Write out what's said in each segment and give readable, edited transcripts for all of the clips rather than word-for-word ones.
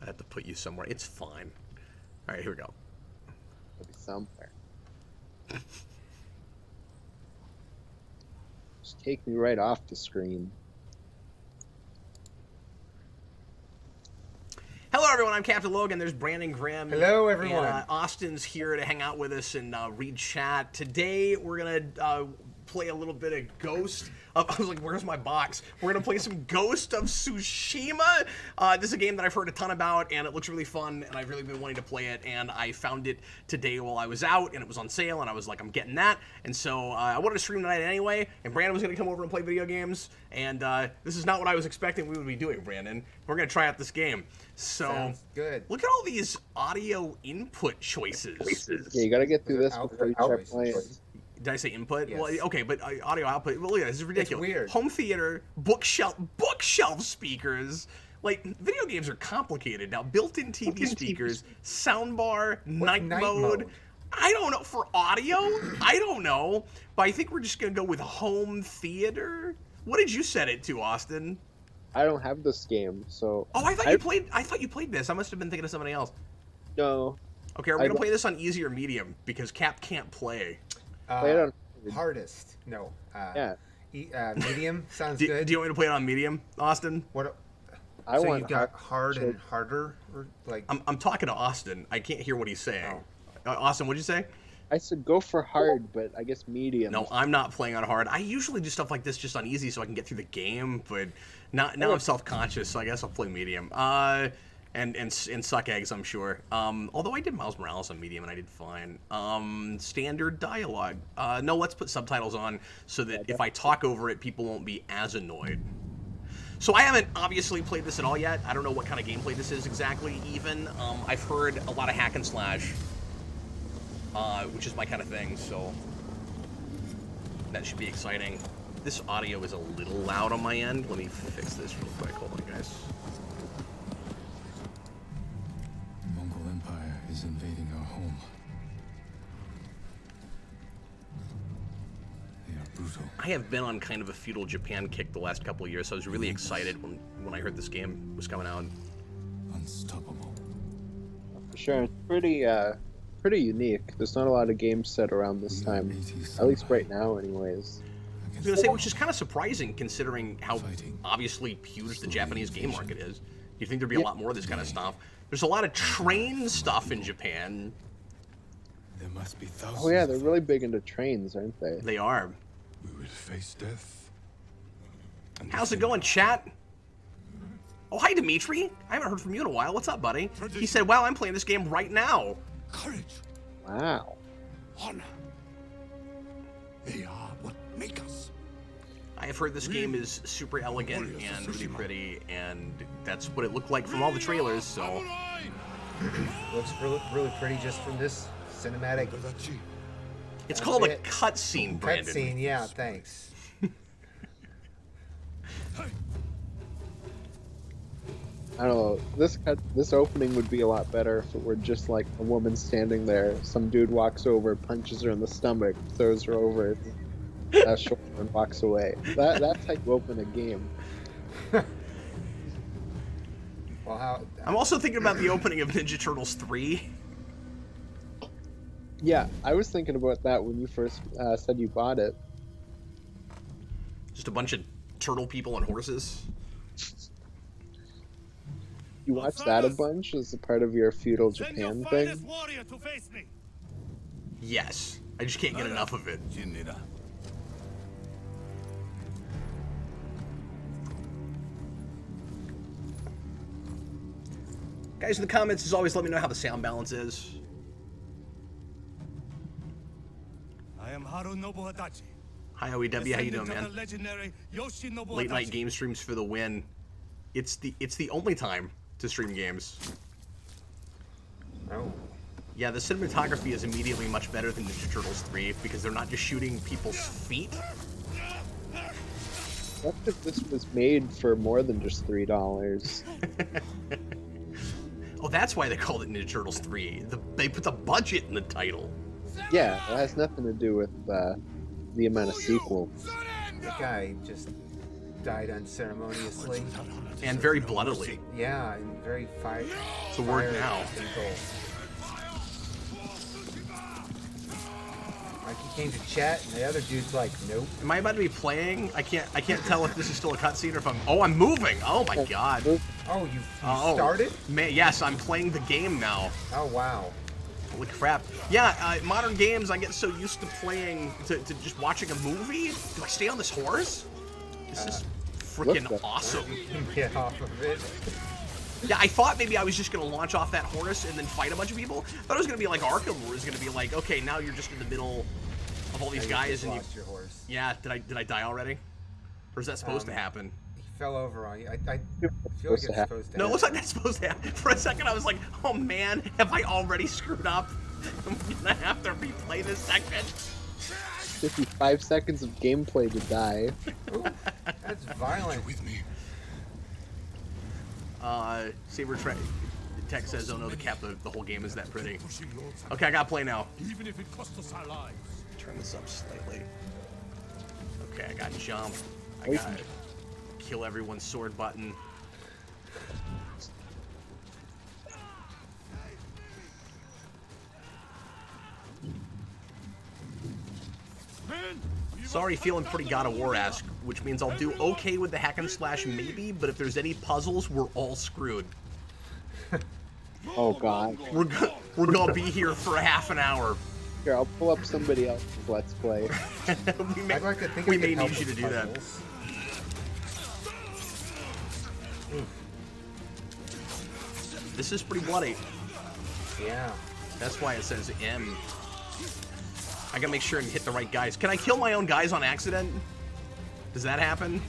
I have to put you somewhere. It's fine. All right, here we go. It'll be somewhere. Just take me right off the screen. Hello, everyone. I'm Captain Logan. There's Brandon Grimm. Hello, everyone. And, Austin's here to hang out with us and read chat. Today, we're going to play a little bit of Ghost. I was like, where's my box? We're going to play some Ghost of Tsushima. This is a game that I've heard a ton about, and it looks really fun, and I've really been wanting to play it, and I found it today while I was out, and it was on sale, and I was like, I'm getting that. And so I wanted to stream tonight anyway, and Brandon was going to come over and play video games, and this is not what I was expecting we would be doing, Brandon. We're going to try out this game. So, sounds good. Look at all these audio input choices. Yeah, you gotta get through this before you start playing. Did I say input? Yes. Well, okay, but audio output. Well, yeah, this is ridiculous. It's weird. Home theater, bookshelf speakers. Like, video games are complicated now. Built-in TV speakers, soundbar, night mode. I don't know. For audio, I don't know. But I think we're just gonna go with home theater. What did you set it to, Austin? I don't have this game, so. Oh, I thought you played. I thought you played this. I must have been thinking of somebody else. No. Okay, are we gonna play this on easy or medium because Cap can't play? Play it on hardest. No. Yeah. Medium sounds Do good. you want me to play it on medium, Austin? What? I so want you've got hard and harder, or like? I'm talking to Austin. I can't hear what he's saying. Austin, what'd you say? I said go for hard, but I guess medium. No, I'm not playing on hard. I usually do stuff like this just on easy so I can get through the game, but now I'm self-conscious, so I guess I'll play medium. And suck eggs, I'm sure. Although I did Miles Morales on medium and I did fine. Standard dialogue. No, let's put subtitles on so that if I talk over it, people won't be as annoyed. So I haven't obviously played this at all yet. I don't know what kind of gameplay this is exactly, even. I've heard a lot of hack and slash, which is my kind of thing, so that should be exciting. This audio is a little loud on my end. Let me fix this real quick. Hold on, guys. Is invading our home. They are brutal. I have been on kind of a feudal Japan kick the last couple of years, so I was really excited when I heard this game was coming out. Unstoppable. For sure, it's pretty unique. There's not a lot of games set around this time, at least right now, anyways. I was gonna say, which is kind of surprising considering how obviously huge the Japanese game market is. You'd think there'd be a lot more of this kind of stuff. There's a lot of train stuff in Japan. There must be thousands. Oh yeah, they're really big into trains, aren't they? They are. We will face death. How's it going, chat? Oh, hi, Dimitri. I haven't heard from you in a while. What's up, buddy? He said, wow, I'm playing this game right now. Courage. Wow. Honor. They are what make us. I have heard this game is super elegant and really pretty, and that's what it looked like from all the trailers, so... Looks really, really pretty just from this cinematic. It's called a cutscene, Brandon. Cutscene, yeah, thanks. I don't know. This opening would be a lot better if it were just like a woman standing there. Some dude walks over, punches her in the stomach, throws her over that shoulder, and walks away. That's how you open a game. Well, I'm also thinking about the opening of Ninja Turtles 3. Yeah, I was thinking about that when you first said you bought it. Just a bunch of turtle people on horses. You watched that a bunch as a part of your feudal Japan thing? Yes. I just can't get enough of it. Guys in the comments, as always, let me know how the sound balance is. I am Haru Nobuhadachi. Hi, OEW, how you doing, man? Legendary Late night game streams for the win. It's the only time to stream games. oh, Yeah, the cinematography is immediately much better than Ninja Turtles 3 because they're not just shooting people's feet. What if this was made for more than just $3? Oh, that's why they called it Ninja Turtles 3. They put the budget in the title. Yeah, it has nothing to do with the amount of sequel. the guy just died unceremoniously. And very bloodily. Yeah, and very fire. It's a word fire now. control. Like he came to chat, and the other dude's like, nope. Am I about to be playing? I can't tell if this is still a cutscene or if I'm moving. Oh my god. Oh, you Oh, started? Man, yes, I'm playing the game now. Oh, wow. Holy crap. Yeah, modern games, I get so used to playing, to just watching a movie. Do I stay on this horse? This is freaking looks awesome. You can get off of it. Yeah, I thought maybe I was just going to launch off that horse and then fight a bunch of people. I thought it was going to be like Arkham, where it was going to be like, okay, now you're just in the middle of all these You guys just and you... lost your horse. Yeah, did I die already? Or is that supposed to happen? He fell over on you. I feel like Supposed it's to happen. supposed to No, it happen. looks like that's supposed to happen. For a second, I was like, oh man, have I already screwed up? I'm gonna have to replay this section. 55 seconds of gameplay to die. Ooh, that's violent. With me. Saber Tech says, oh no, the whole game is that pretty. Pushing lords, Okay, I gotta play now. even if it costs us our lives. Turn this up slightly. Okay, I got jump. I got kill everyone's sword button. Men, Sorry, feeling pretty God of War-esque, which means I'll do okay with the hack and slash maybe, but if there's any puzzles, we're all screwed. Oh god. We're gonna be here for a half an hour. Here, I'll pull up somebody else's Let's Play. we may, I'd like to think we I may could help need you to with do that. puzzles. This is pretty bloody. Yeah. That's why it says M. I gotta make sure and hit the right guys. Can I kill my own guys on accident? Does that happen?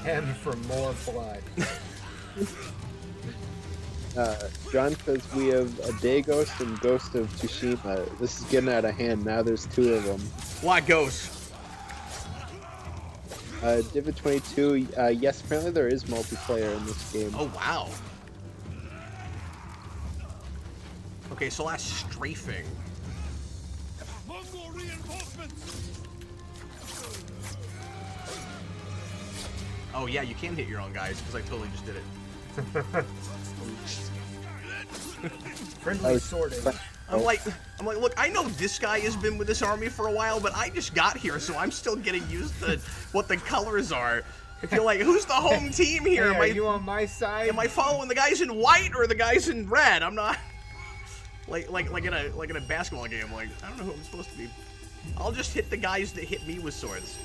M for more blood. John says we have a Day Ghost and Ghost of Tsushima. This is getting out of hand. Now there's two of them. Why ghosts? Divid22, yes, apparently there is multiplayer in this game. Oh wow. Okay, so that's strafing. Mongol reinforcements. Oh yeah, you can hit your own guys because I totally just did it. Friendly sorting. I'm like, look, I know this guy has been with this army for a while, but I just got here, so I'm still getting used to what the colors are. If you're like, who's the home team here? Hey, are you on my side? Am I following the guys in white or the guys in red? I'm not. Like in a basketball game. Like, I don't know who I'm supposed to be. I'll just hit the guys that hit me with swords.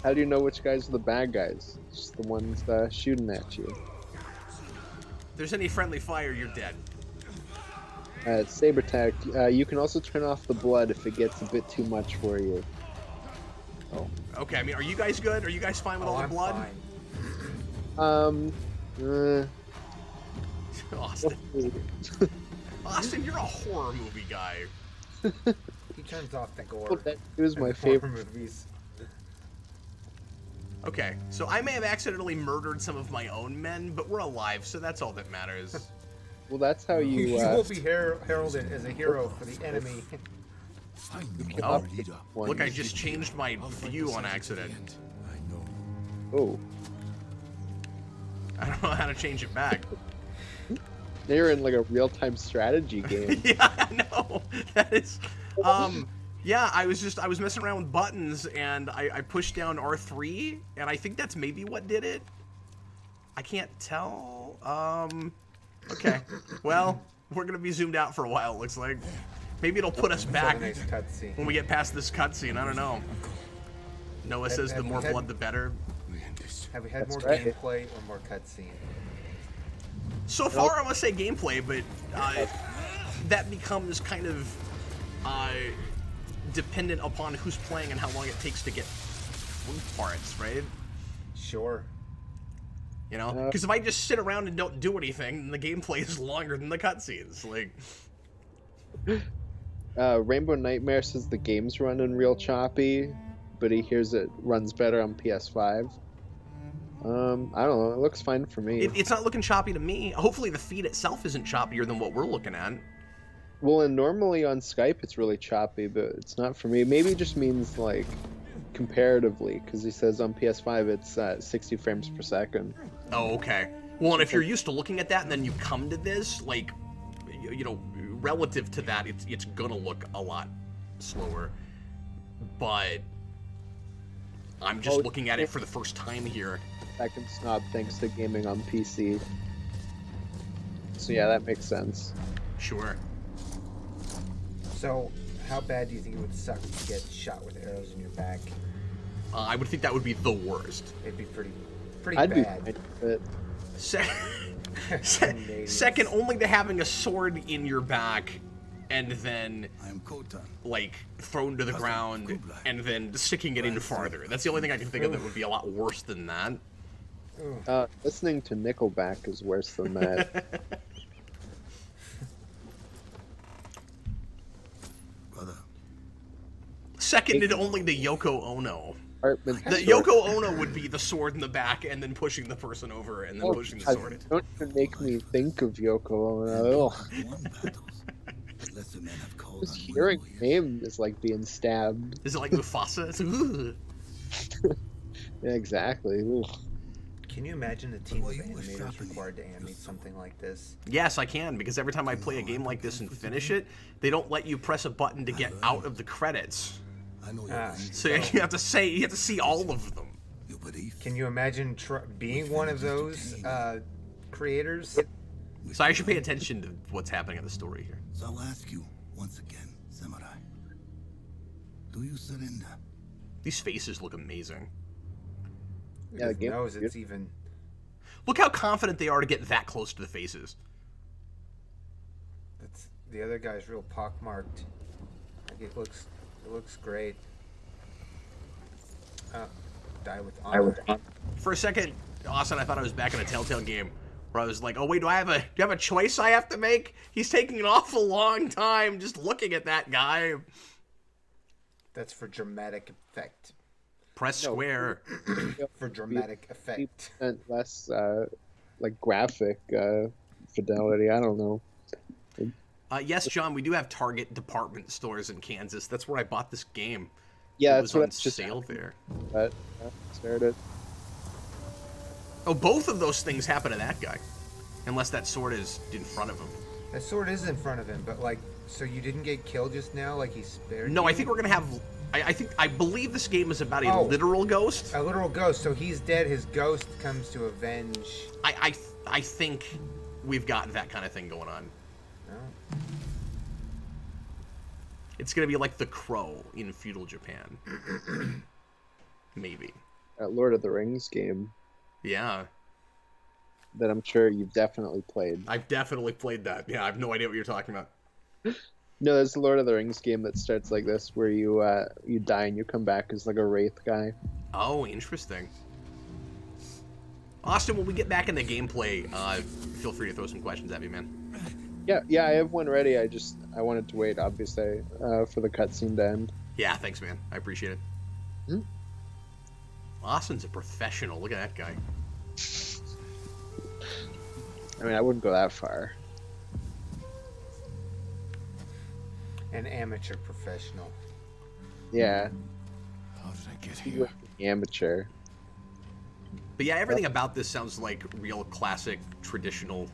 How do you know which guys are the bad guys? Just the ones shooting at you. If there's any friendly fire, you're dead. Saber Tech, you can also turn off the blood if it gets a bit too much for you. Oh. Okay, I mean, are you guys good? Are you guys fine with all the I'm blood? fine. Austin. Austin, you're a horror movie guy. He turns off the gore. It was my in horror favorite. movies. Okay, so I may have accidentally murdered some of my own men, but we're alive, so that's all that matters. Well, that's how you. You will be heralded as a hero for the enemy. Find the kill Oh, off leader. one. Look, I just changed my I'll fight view this on out to the accident. end. I know. Oh, I don't know how to change it back. they're in like a real-time strategy game. Yeah, I know. That is, yeah, I was messing around with buttons and I pushed down R3 and I think that's maybe what did it. I can't tell. Okay. Well, we're gonna be zoomed out for a while. It looks like. Maybe it'll put us back Nice cutscene. when we get past this cutscene. I don't know. Noah says the more blood, the better. We end this. Have we had That's more right. gameplay or more cutscene? So far, I must say gameplay, but that becomes kind of dependent upon who's playing and how long it takes to get through parts, right? Sure. You know, because if I just sit around and don't do anything, then the gameplay is longer than the cutscenes. Like, Rainbow Nightmare says the game's running real choppy, but he hears it runs better on PS5. I don't know. It looks fine for me. it's not looking choppy to me. Hopefully, the feed itself isn't choppier than what we're looking at. Well, and normally on Skype it's really choppy, but it's not for me. Maybe it just means like comparatively, because he says on PS5 it's 60 frames per second. Oh, okay. Well, and if you're used to looking at that and then you come to this, like, you know, relative to that, it's gonna look a lot slower. But I'm just looking at it for the first time here. Second snob thanks to gaming on PC. So yeah, that makes sense. Sure. So, how bad do you think it would suck to get shot with arrows in your back? I would think that would be the worst. It'd be pretty I'd bad. be fine with it. Second only to having a sword in your back and then, I am Khotan. like, thrown to the ground and then sticking it in farther. That's the only thing I can think of that would be a lot worse than that. Listening to Nickelback is worse than that. Brother, Seconded only to Yoko Ono. Apartment The store. Yoko Ono would be the sword in the back and then pushing the person over and then pushing the God, sword. don't even make me think of Yoko Ono. Ugh. won battles. Lesser men have called Just on hearing warriors. name is like being stabbed. Is it like Mufasa? It's ugh. Yeah, exactly. Ugh. Can you imagine the team of Well, you were animators sharpening required to your animate sword. something like this? Yes, I can, because every time I play a game like this and finish it, they don't let you press a button to get out of the credits. I know your Ah. needs. So you have to see all of them. You believe? Can you imagine being one of those creators? So I should pay attention to what's happening in the story here. So I'll ask you once again, Samurai. Do you surrender? These faces look amazing. Who Yeah, the doesn't game- knows it's even. Look how confident they are to get that close to the faces. That's the other guy's real pockmarked. Like it looks great. Die with honor. For a second, Austin, I thought I was back in a Telltale game where I was like, oh wait, do I have a choice I have to make? He's taking an awful long time just looking at that guy. That's for dramatic effect. Press No. square. For dramatic effect. And less like graphic fidelity. I don't know. Yes, John, we do have Target department stores in Kansas. That's where I bought this game. Yeah, it that's was what on it's just sale there. But started. Oh, both of those things happen to that guy. Unless that sword is in front of him. That sword is in front of him, but like, so you didn't get killed just now? Like he spared No, you? I think we're gonna have. I believe this game is about a Oh. literal ghost. A literal ghost. So he's dead. His ghost comes to avenge. I think we've got that kind of thing going on. No? It's gonna be like the Crow in feudal Japan. Maybe. That Lord of the Rings game Yeah, that I'm sure you've definitely played. I've definitely played that. Yeah, I have no idea what you're talking about. No, there's a Lord of the Rings game that starts like this, where you die and you come back as like a wraith guy. Oh, interesting. Austin, when we get back into gameplay, feel free to throw some questions at me, man. Yeah, I have one ready. I wanted to wait, obviously, for the cutscene to end. Yeah, thanks, man. I appreciate it. Hmm? Austin's a professional. Look at that guy. I mean, I wouldn't go that far. An amateur professional. Yeah, How did I get you here? were an amateur. But yeah, everything about this sounds like real classic, traditional,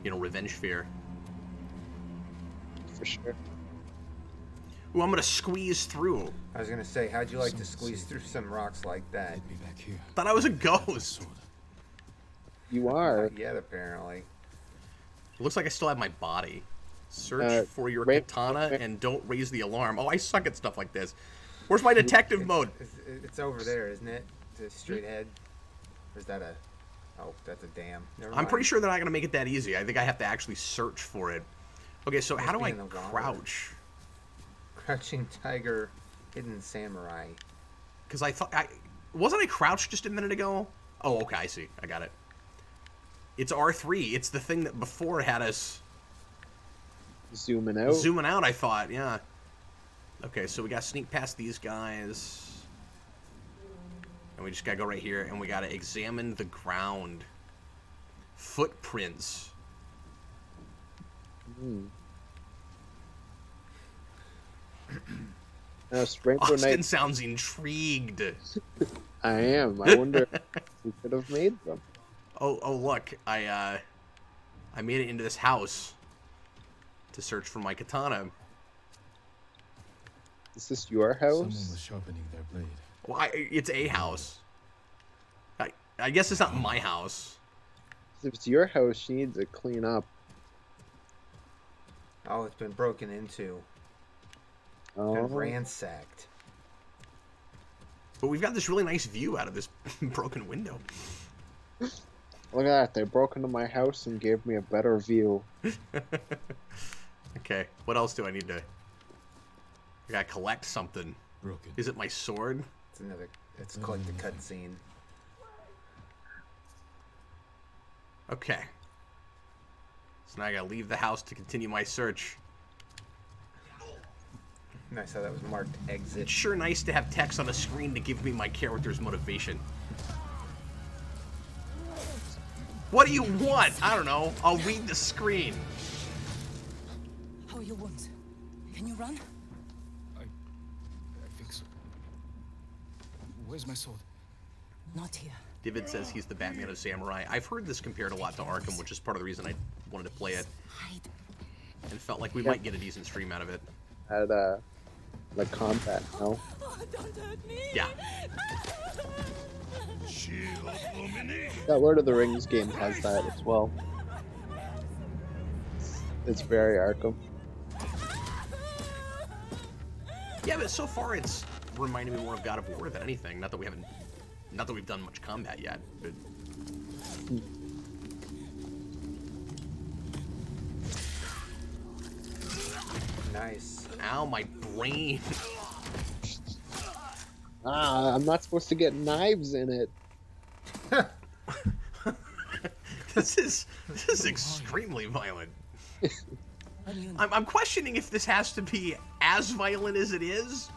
revenge fare. For sure. Ooh, I'm gonna squeeze through. I was gonna say, how'd you like to squeeze through some rocks like that? Be back here. Thought I was a ghost. You are. Not yet, apparently. It looks like I still have my body. Search for your right- katana and don't raise the alarm. Oh, I suck at stuff like this. Where's my detective mode? It's over there, isn't it? The straight ahead. Or is that a? Oh, that's a dam. Never I'm mind. pretty sure they're not gonna make it that easy. I think I have to actually search for it. Okay, so how do be I in the water. crouch? Crouching tiger, hidden samurai. Because I thought wasn't I crouched just a minute ago? Oh, okay, I see. I got it. It's R3. It's the thing that before had us Zooming out. zooming out, I thought. Yeah. Okay, so we got to sneak past these guys. And we just got to go right here, and we got to examine the ground. Footprints. Hmm. Sprinkler Austin Night. sounds intrigued. I am. I wonder if we could have made them. Oh, look, I made it into this house to search for my katana. Is this your Someone was house? sharpening their blade. Well, it's a house. I guess it's not my house. If it's your house, you need to clean up. Oh, it's been broken into. Oh, And ransacked. But we've got this really nice view out of this broken window. look at that. They broke into my house and gave me a better view. Okay, what else do I need to... I gotta collect something. Broken. Is it my sword? It's another. It's called the cutscene. Okay. So now I gotta leave the house to continue my search. Nice how that was marked exit. It's sure nice to have text on a screen to give me my character's motivation. What do you want? I don't know. I'll read the screen. How are your wounds? Can you run? I think so. Where's my sword? Not here. David says he's the Batman of Samurai. I've heard this compared a lot to Arkham, which is part of the reason I wanted to play it. Hide. And felt like we might get a decent stream out of it. Had like combat, no? Oh, don't hurt me. Yeah. Shield domination. That Lord of the Rings game has that as well. It's very Arkham. Yeah, but so far it's reminded me more of God of War than anything. Not that we've done much combat yet, but... Nice. Ow, my brain. I'm not supposed to get knives in it. This is extremely violent. Onion. I'm questioning if this has to be as violent as it is,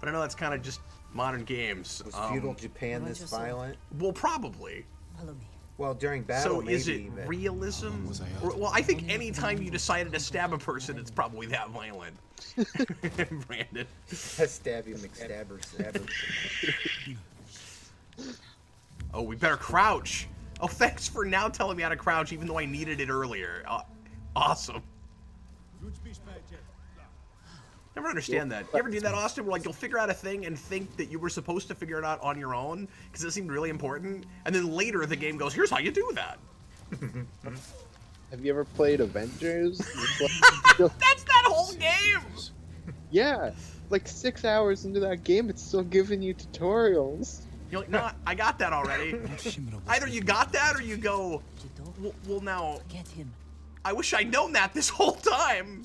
but I know that's kind of just modern games. Was feudal Japan this violent? Well, probably. Follow me. Well, during battle, So maybe. is it but realism? Was I out? Well, I think any time you decided to stab a person, it's probably that violent. Brandon. Stabby McStabber stabber. Oh, we better crouch. Oh, thanks for now telling me how to crouch, even though I needed it earlier. Awesome. Never understand that. You ever do that, Austin? Where like you'll figure out a thing and think that you were supposed to figure it out on your own because it seemed really important, and then later the game goes, "Here's how you do that." Have you ever played Avengers? That's that whole game. Yeah, like 6 hours into that game, it's still giving you tutorials. You're like, "No, I got that already." Either you got that or you go, "Well, now Get him. I wish I'd known that this whole time."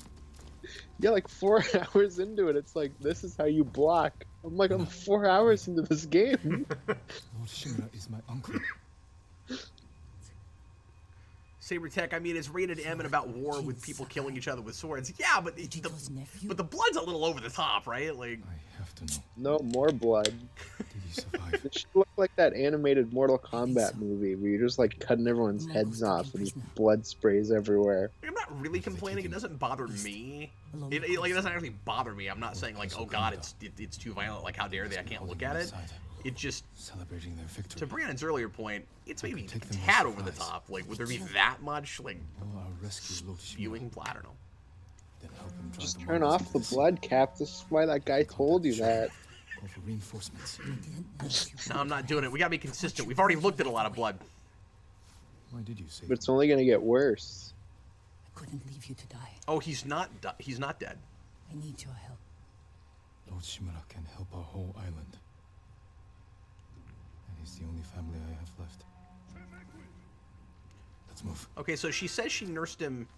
Yeah, like 4 hours into it, it's like, this is how you block. I'm like, I'm 4 hours into this game. Lord Shimura is my uncle. Saber Tech, I mean, it's rated M and about war with people killing each other with swords. Yeah, but Vegito's nephew? the blood's a little over the top, right? Like, I have to know. No more blood. Did he survive? It should look like that animated Mortal Kombat movie where you're just like cutting everyone's heads off and blood sprays everywhere. I'm not really complaining. It doesn't bother me. It doesn't actually bother me. I'm not saying like, oh god, it's too violent. Like, how dare they? I can't look at it. It just, Celebrating their victory. to Brandon's earlier point, it's maybe a take them by tad over the surprise. top. Like, would there be that much like Oh, I'll rescue Lord Shimura. spewing blood? I don't know. Then help him drive Just the turn Mongols off the into blood cap. This is why that guy told you that. Call for reinforcements. No, I'm not doing it. We gotta be consistent. We've already looked at a lot of blood. Why did you say But it's only gonna get worse. I couldn't leave you to die. Oh, he's not dead. I need your help. Lord Shimura can help our whole island? And he's the only family I have left. Let's move. Okay, so she says she nursed him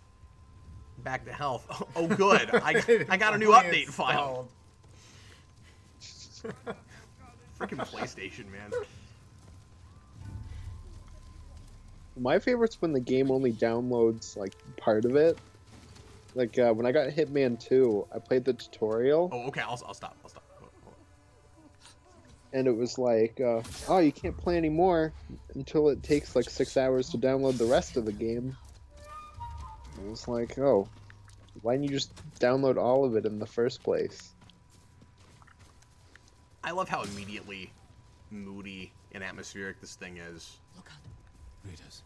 back to health. Oh, good. I got a new update file. Freaking PlayStation, man. My favorite's when the game only downloads like part of it. Like when I got Hitman 2, I played the tutorial Oh, okay. I'll stop. and it was like, oh, you can't play anymore until it takes like 6 hours to download the rest of the game. I was like, oh, why didn't you just download all of it in the first place? I love how immediately moody and atmospheric this thing is. Look out. Raiders,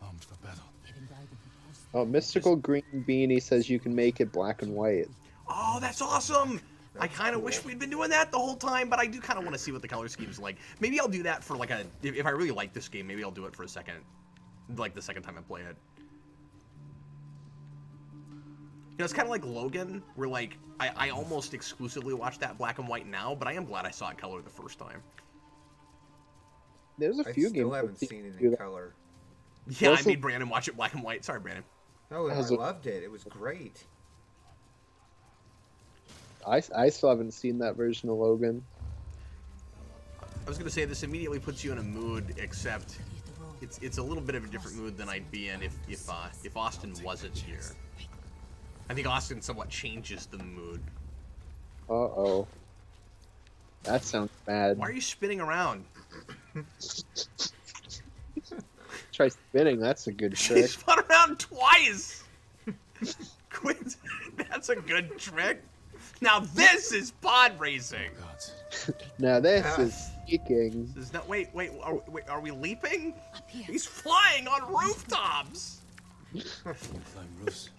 armed for battle. They've been guiding the post. Oh, Mystical Green Beanie says you can make it black and white. Oh, that's awesome! I kind of wish we'd been doing that the whole time, but I do kind of want to see what the color scheme's like. Maybe I'll do that for like a... If I really like this game, maybe I'll do it for a second. Like the second time I play it. You know, it's kind of like Logan, where like, I almost exclusively watch that black and white now, but I am glad I saw it color the first time. There's a I few still games. haven't that seen it do in that. color. Yeah, Also- I made Brandon watch it black and white. Sorry, Brandon. No, I Has a- loved it. It was great. I still haven't seen that version of Logan. I was gonna say this immediately puts you in a mood, except it's a little bit of a different mood than I'd be in if Austin wasn't here. I think Austin somewhat changes the mood. Uh-oh. That sounds bad. Why are you spinning around? Try spinning, that's a good She trick. spun around twice. Quit. That's a good trick. Now this is pod racing. Gods. Now this is speaking. This is not. Wait. Are we leaping? Up here. He's flying on rooftops. Climb roofs.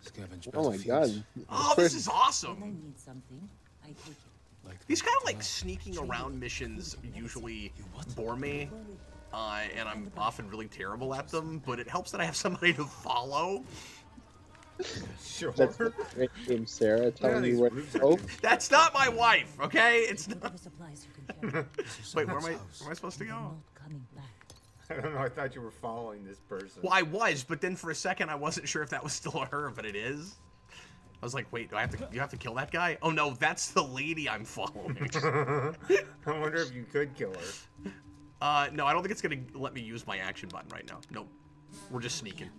Scavenge Oh my battlefields. god. Oh, this is When I awesome. need something, I take it. Like These kind of like Katana. sneaking around missions usually bore me, and I'm often really terrible at them. But it helps that I have somebody to follow. Sure. That's a great game, Sarah, telling these you where roofs to are go. That's not my wife, okay? It's not. Whatever supplies you can carry. This is Wait, where am someone's I? house. Where am I supposed to They're go? not coming back. I don't know. I thought you were following this person. Well, I was, but then for a second I wasn't sure if that was still her, but it is. I was like, wait, do I have to? You have to kill that guy? Oh no, that's the lady I'm following. I wonder if you could kill her. No, I don't think it's gonna let me use my action button right now. Nope. We're just sneaking.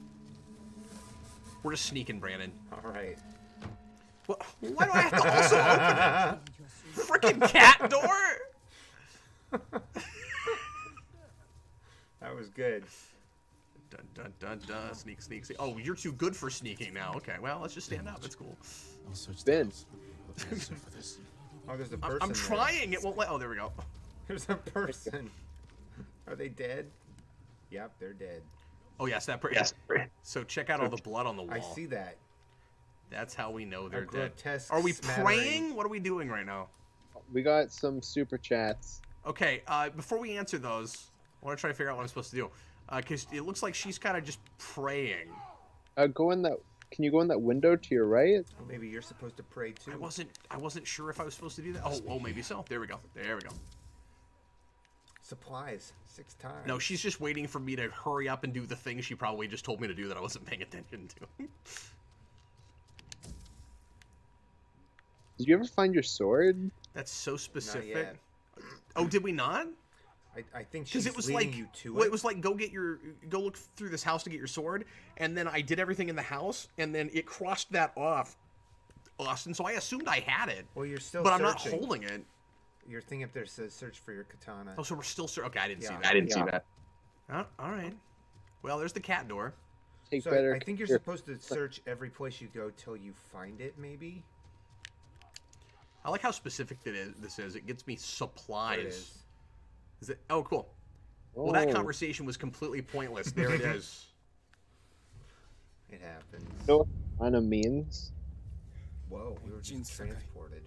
We're just sneaking, Brandon. All right. What, why do I have to also open Find your suit. it? Freaking cat door? That was good. Dun dun dun dun. Sneak, sneak, sneak. Oh, you're too good for sneaking now. Okay, well, let's just stand up. It's cool. I'll search the Ben. house. Look closer for this. Oh, there's a person. I'm there. trying. It won't let. Oh, there we go. There's a person. Are they dead? Yep, they're dead. Oh yes, that. Yes. So check out all the blood on the wall. I see that. That's how we know they're dead. grotesque Are we smattering. praying? What are we doing right now? We got some super chats. Okay, before we answer those, I want to try to figure out what I'm supposed to do. Because it looks like she's kind of just praying. Go in that. Can you go in that window to your right? Well, maybe you're supposed to pray too. I wasn't sure if I was supposed to do that. Oh, maybe so. There we go. There we go. Supplies 6 times. No, she's just waiting for me to hurry up and do the thing she probably just told me to do that I wasn't paying attention to. Did you ever find your sword? That's so specific. yet. Oh, did we not? I think Because she's it was leading like you to well, it. it was like go look through this house to get your sword, and then I did everything in the house, and then it crossed that off, Austin. So I assumed I had it, Well, you're still but I'm searching. not holding it. Your thing up there says search for your katana. Oh, so we're still okay. I didn't see Yeah. that. I didn't see that. Oh, all right. Well, there's the cat door. Take So better. I think you're care- supposed to search every place you go till you find it, maybe? I like how specific this is. It gets me There supplies. it is. Is it? Oh, cool. Well, that Oh. conversation was completely pointless. There it is. It happens. You know what katana means? Whoa, we were Jin just Sakai. transported.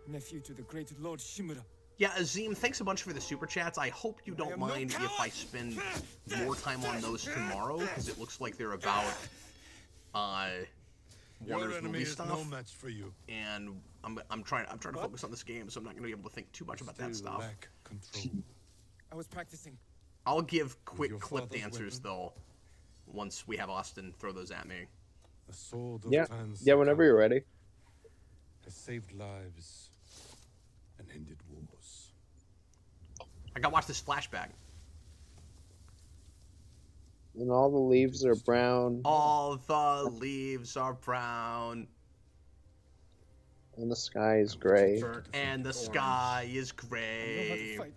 Nephew to the great Lord Shimura. Yeah, Azim, thanks a bunch for the super chats. I hope you don't am no mind if I spend more time on those tomorrow, because it looks like they're about Warner's movie stuff, match for you. and I'm trying to focus on this game, so I'm not going to be able to think too much about that stuff. Lack control. I was practicing. I'll give quick your clipped father's answers weapon? though, once we have Austin throw those at me. The sword of Yeah. Tan Yeah, whenever Sakai you're ready. has saved lives and ended wars. I got to watch this flashback. And all the leaves are brown, All the leaves are brown, and the sky is gray. Burnt and the orange. sky is I know how to gray. fight.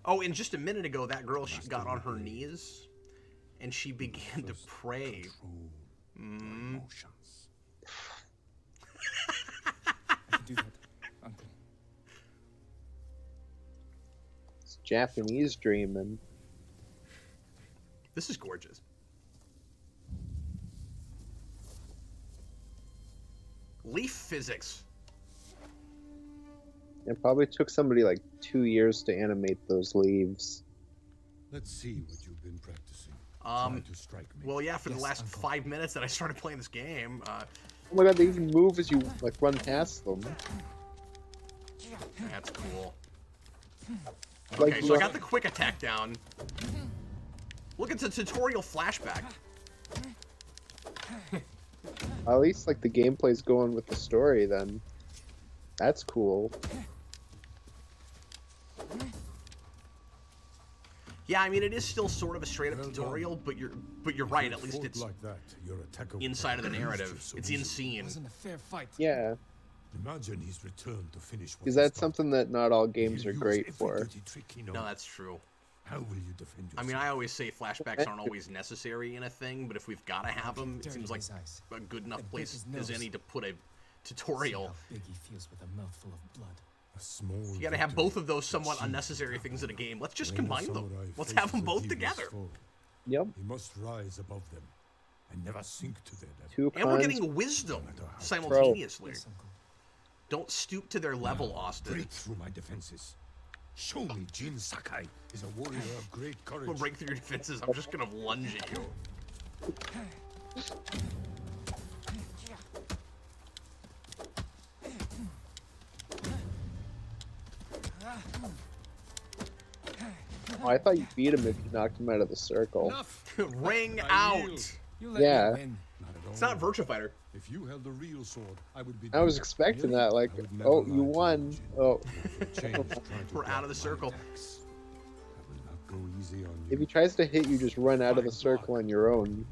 Oh, and just a minute ago, that girl she got on her knees, and she began to First, pray. control your Mm. emotions. I can do that, Uncle. Japanese dreaming. This is gorgeous. Leaf physics. It probably took somebody like 2 years to animate those leaves. Let's see what you've been practicing. Um, Try to strike me. Well, yeah, for the Yes, last Uncle. 5 minutes that I started playing this game. Oh my god, they even move as you like run past them. That's cool. Like, Okay, so I got the quick attack down. Look, it's a tutorial flashback. At least like the gameplay's going with the story then. That's cool. Yeah, I mean it is still sort of a straight up Well tutorial, but you're right. At least Fought it's like that, your attack of inside of the will lose narrative. you so It's easily. in scene. It wasn't a fair fight. Yeah, Imagine he's returned to finish what because he that's started. something that not all games He'll are use great every for. dirty trick he knows. No, that's true. How will you defend I yourself? mean, I always say flashbacks aren't always necessary in a thing, but if we've got to have them, it Dirty seems like his eyes. a good enough And place break his as any nose. to put a See tutorial. how big he feels with a mouthful of blood. A small You gotta have victory both of those somewhat achieved unnecessary without things in a game. Let's just When the combine them. samurai Let's faces have them a both devious together. foe, Yep, he must rise above them and never sink to their level. two And we're cons. getting wisdom No matter how simultaneously. Yes, Uncle. Don't stoop to their level, Austin. Break through my defenses. Show me Jin Sakai is a warrior of great courage. We'll break through your defenses. I'm just gonna lunge at you. Oh, I thought you beat him if you knocked him out of the circle. Ring I out. yield. You let Yeah. me win. Not at all. It's not Virtua Fighter. If you held the real sword, I would be. I was dead. expecting Really? that, like, I would never oh, lie you to won. Jin. Oh, Change trying to We're out of the block my circle. attacks. I will not go easy on you. if he tries to hit you, just run out of the Fine circle block. on your own.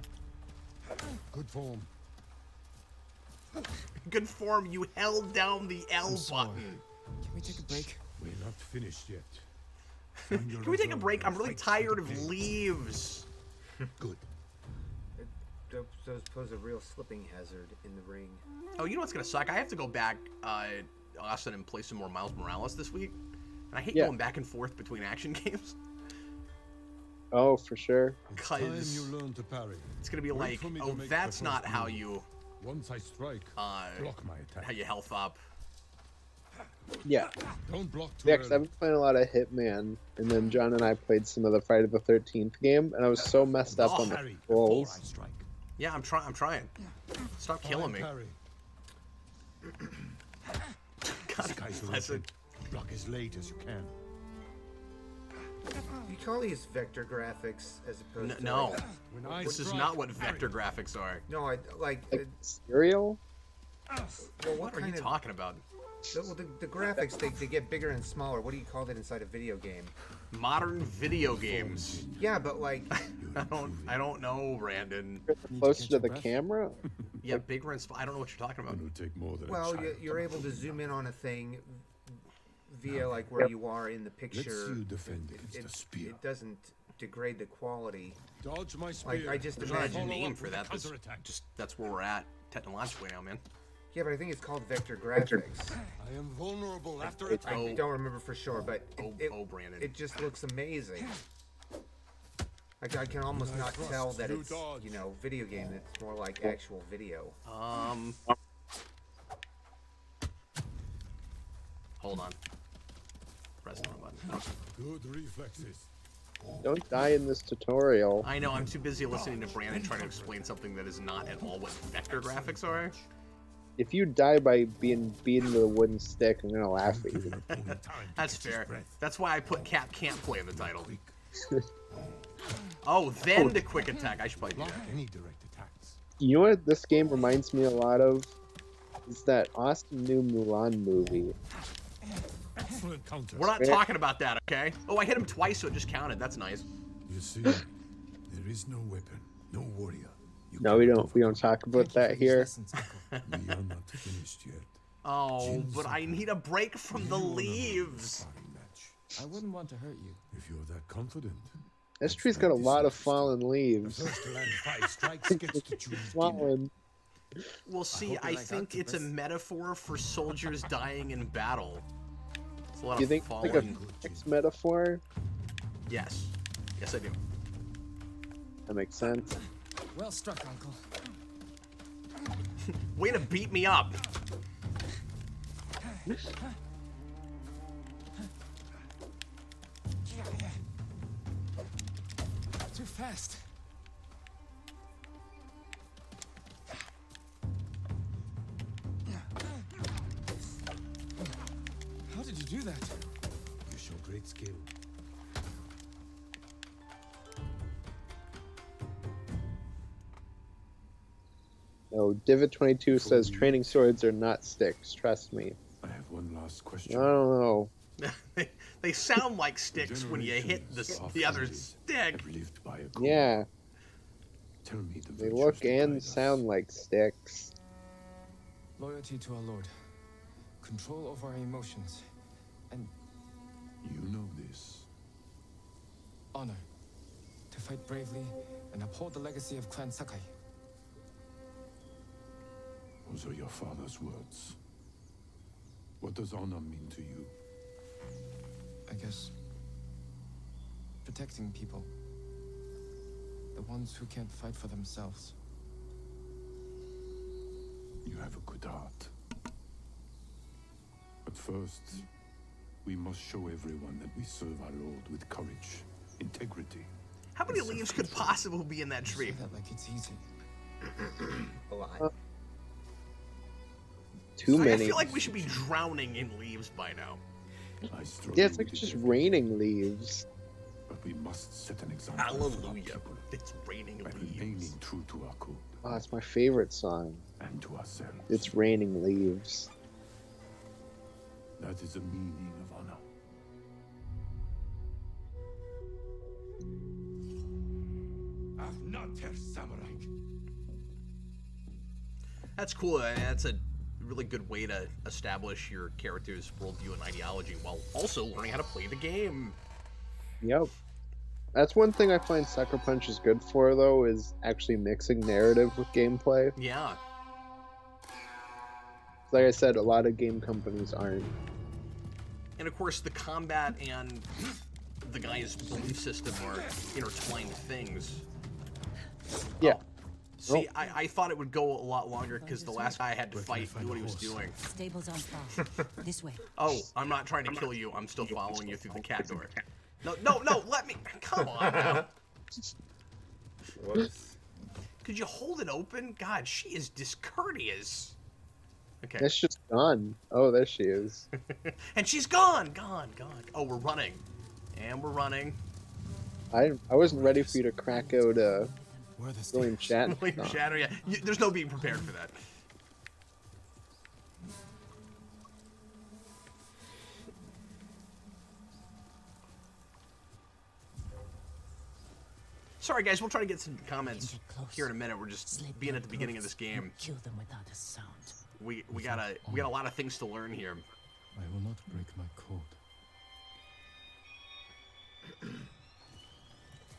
Good form. Good form. You held down the L I'm sorry. button. Can we take a break? We're not finished yet. Find your Can we take a reserve break? and I'm really fight for tired the of day. leaves. Good. Those pose a real slipping hazard in the ring. Oh, you know what's gonna suck? I have to go back, Austin, and play some more Miles Morales this week. And I hate Yeah. going back and forth between action games. Oh, for sure. It's time Cause you learn to parry. it's gonna be Wait like, for me to oh, make the that's not first how move. you, Once I strike, block my attack. how you health up. Yeah. Don't block too Yeah, because I've early. been playing a lot of Hitman, and then John and I played some of the Friday the 13th game, and I was so messed up on the Parry before I controls. strike. Yeah, I'm trying. Stop killing me. Parry. God Skies are bless it. open. Block as late as you can. You call these vector graphics as opposed to No, like, When I this is strike, not what parry. vector graphics are. no, I like. Like, cereal? Well, What are you kind of? talking about? The graphics they get bigger and smaller. What do you call that inside a video game? Modern video games. Yeah, but like, I don't know, Brandon. Closer catch to your the breath? camera? Yeah, bigger and I don't know what you're talking about. It'll take more than a well, child you're to able to master zoom in them. on a thing via like where you are in the Let's picture. see you defend against a spear. It doesn't degrade the quality. Dodge my spear. I just There's not a imagine- Follow name up for with that. That's counterattack. just that's where we're at technologically now, man. Yeah, but I think it's called vector graphics. I am vulnerable after It's- attack. I don't remember for sure, but Brandon. it just looks amazing. I can almost I not trust tell that you it's dodge. video game. It's more like actual video. Hold on. Press the wrong button. Good reflexes. Don't die in this tutorial. I know, I'm too busy listening to Brandon trying to explain something that is not at all what vector graphics are. If you die by being beaten with a wooden stick, I'm gonna laugh at you. That's fair. That's why I put Cap Can't Play in the title. Oh, then the quick attack. I should probably do Block that. any direct attacks. You know what this game reminds me a lot of? Is that Austin new Mulan movie. Excellent counter. We're not talking about that, okay? Oh, I hit him twice, so it just counted. That's nice. You see, there is no weapon, no warrior. You No, we cannot don't talk about Thank you that for these here. lessons, Uncle. overcome. We are not finished yet. Oh, but I need a break from the You wanna know leaves. sparring match. I wouldn't want to hurt you. If you're that confident. This tree's got a lot of fallen The leaves. first to land 5 strikes gets to choose dinner. Fallen. Well, see, hope I that I got think the it's a best. metaphor for soldiers dying in battle. a lot Do you of think falling. like a physics metaphor? Yes. Yes, I do. That makes sense. Well struck, Uncle. Way to beat me up. Too fast. How did you do that? You show great skill. No, Divot22 says training swords are not sticks. Trust me. I have one last I question. don't know. They sound like sticks when you hit Generations of the other fighters stick. have lived by a code. Yeah, Tell me the they virtues look that guide and us. sound like sticks. Loyalty to our Lord. Control over our emotions. And You know this. honor. To fight bravely and uphold the legacy of Clan Sakai. Those are your father's words. What does honor mean to you? I guess. Protecting people. The ones who can't fight for themselves. You have a good heart. But first, we must show everyone that we serve our Lord with courage, integrity. How many leaves could possibly be in that You tree? say that like it's easy. A lot. Too I many. feel like we should be drowning in leaves by now. I struggle Yeah, it's like with it's it just every raining leaves. But we must set an example for our Hallelujah. people It's raining by leaves. remaining true to our code Oh, it's my favorite song. and to ourselves. It's raining leaves. That is the meaning of honor. I'm not her samurai. That's cool. That's a really good way to establish your character's worldview and ideology while also learning how to play the game. Yep. That's one thing I find Sucker Punch is good for, though, is actually mixing narrative with gameplay. Yeah. Like I said, a lot of game companies aren't. And of course, the combat and the guy's belief system are intertwined things. Yeah. See, I thought it would go a lot longer because the last guy I had to fight knew what he was doing. Stables on far. This way. Oh, I'm not trying to kill you. I'm still following you through the cat door. No, let me. Come on now. Whoops. Could you hold it open? God, she is discourteous. Okay. That's just gone. Oh, there she is. And she's gone. Oh, we're running. And we're running. I wasn't ready for you to crack out Where are the William stairs? Shatner. William song. Shatner, yeah. There's no being prepared for that. Sorry, guys. We'll try to get some comments Get close. here in a minute. We're just Slip being their at the beginning of this throats. game. Kill them without a sound. We got a lot of things to learn here. I will not break my code.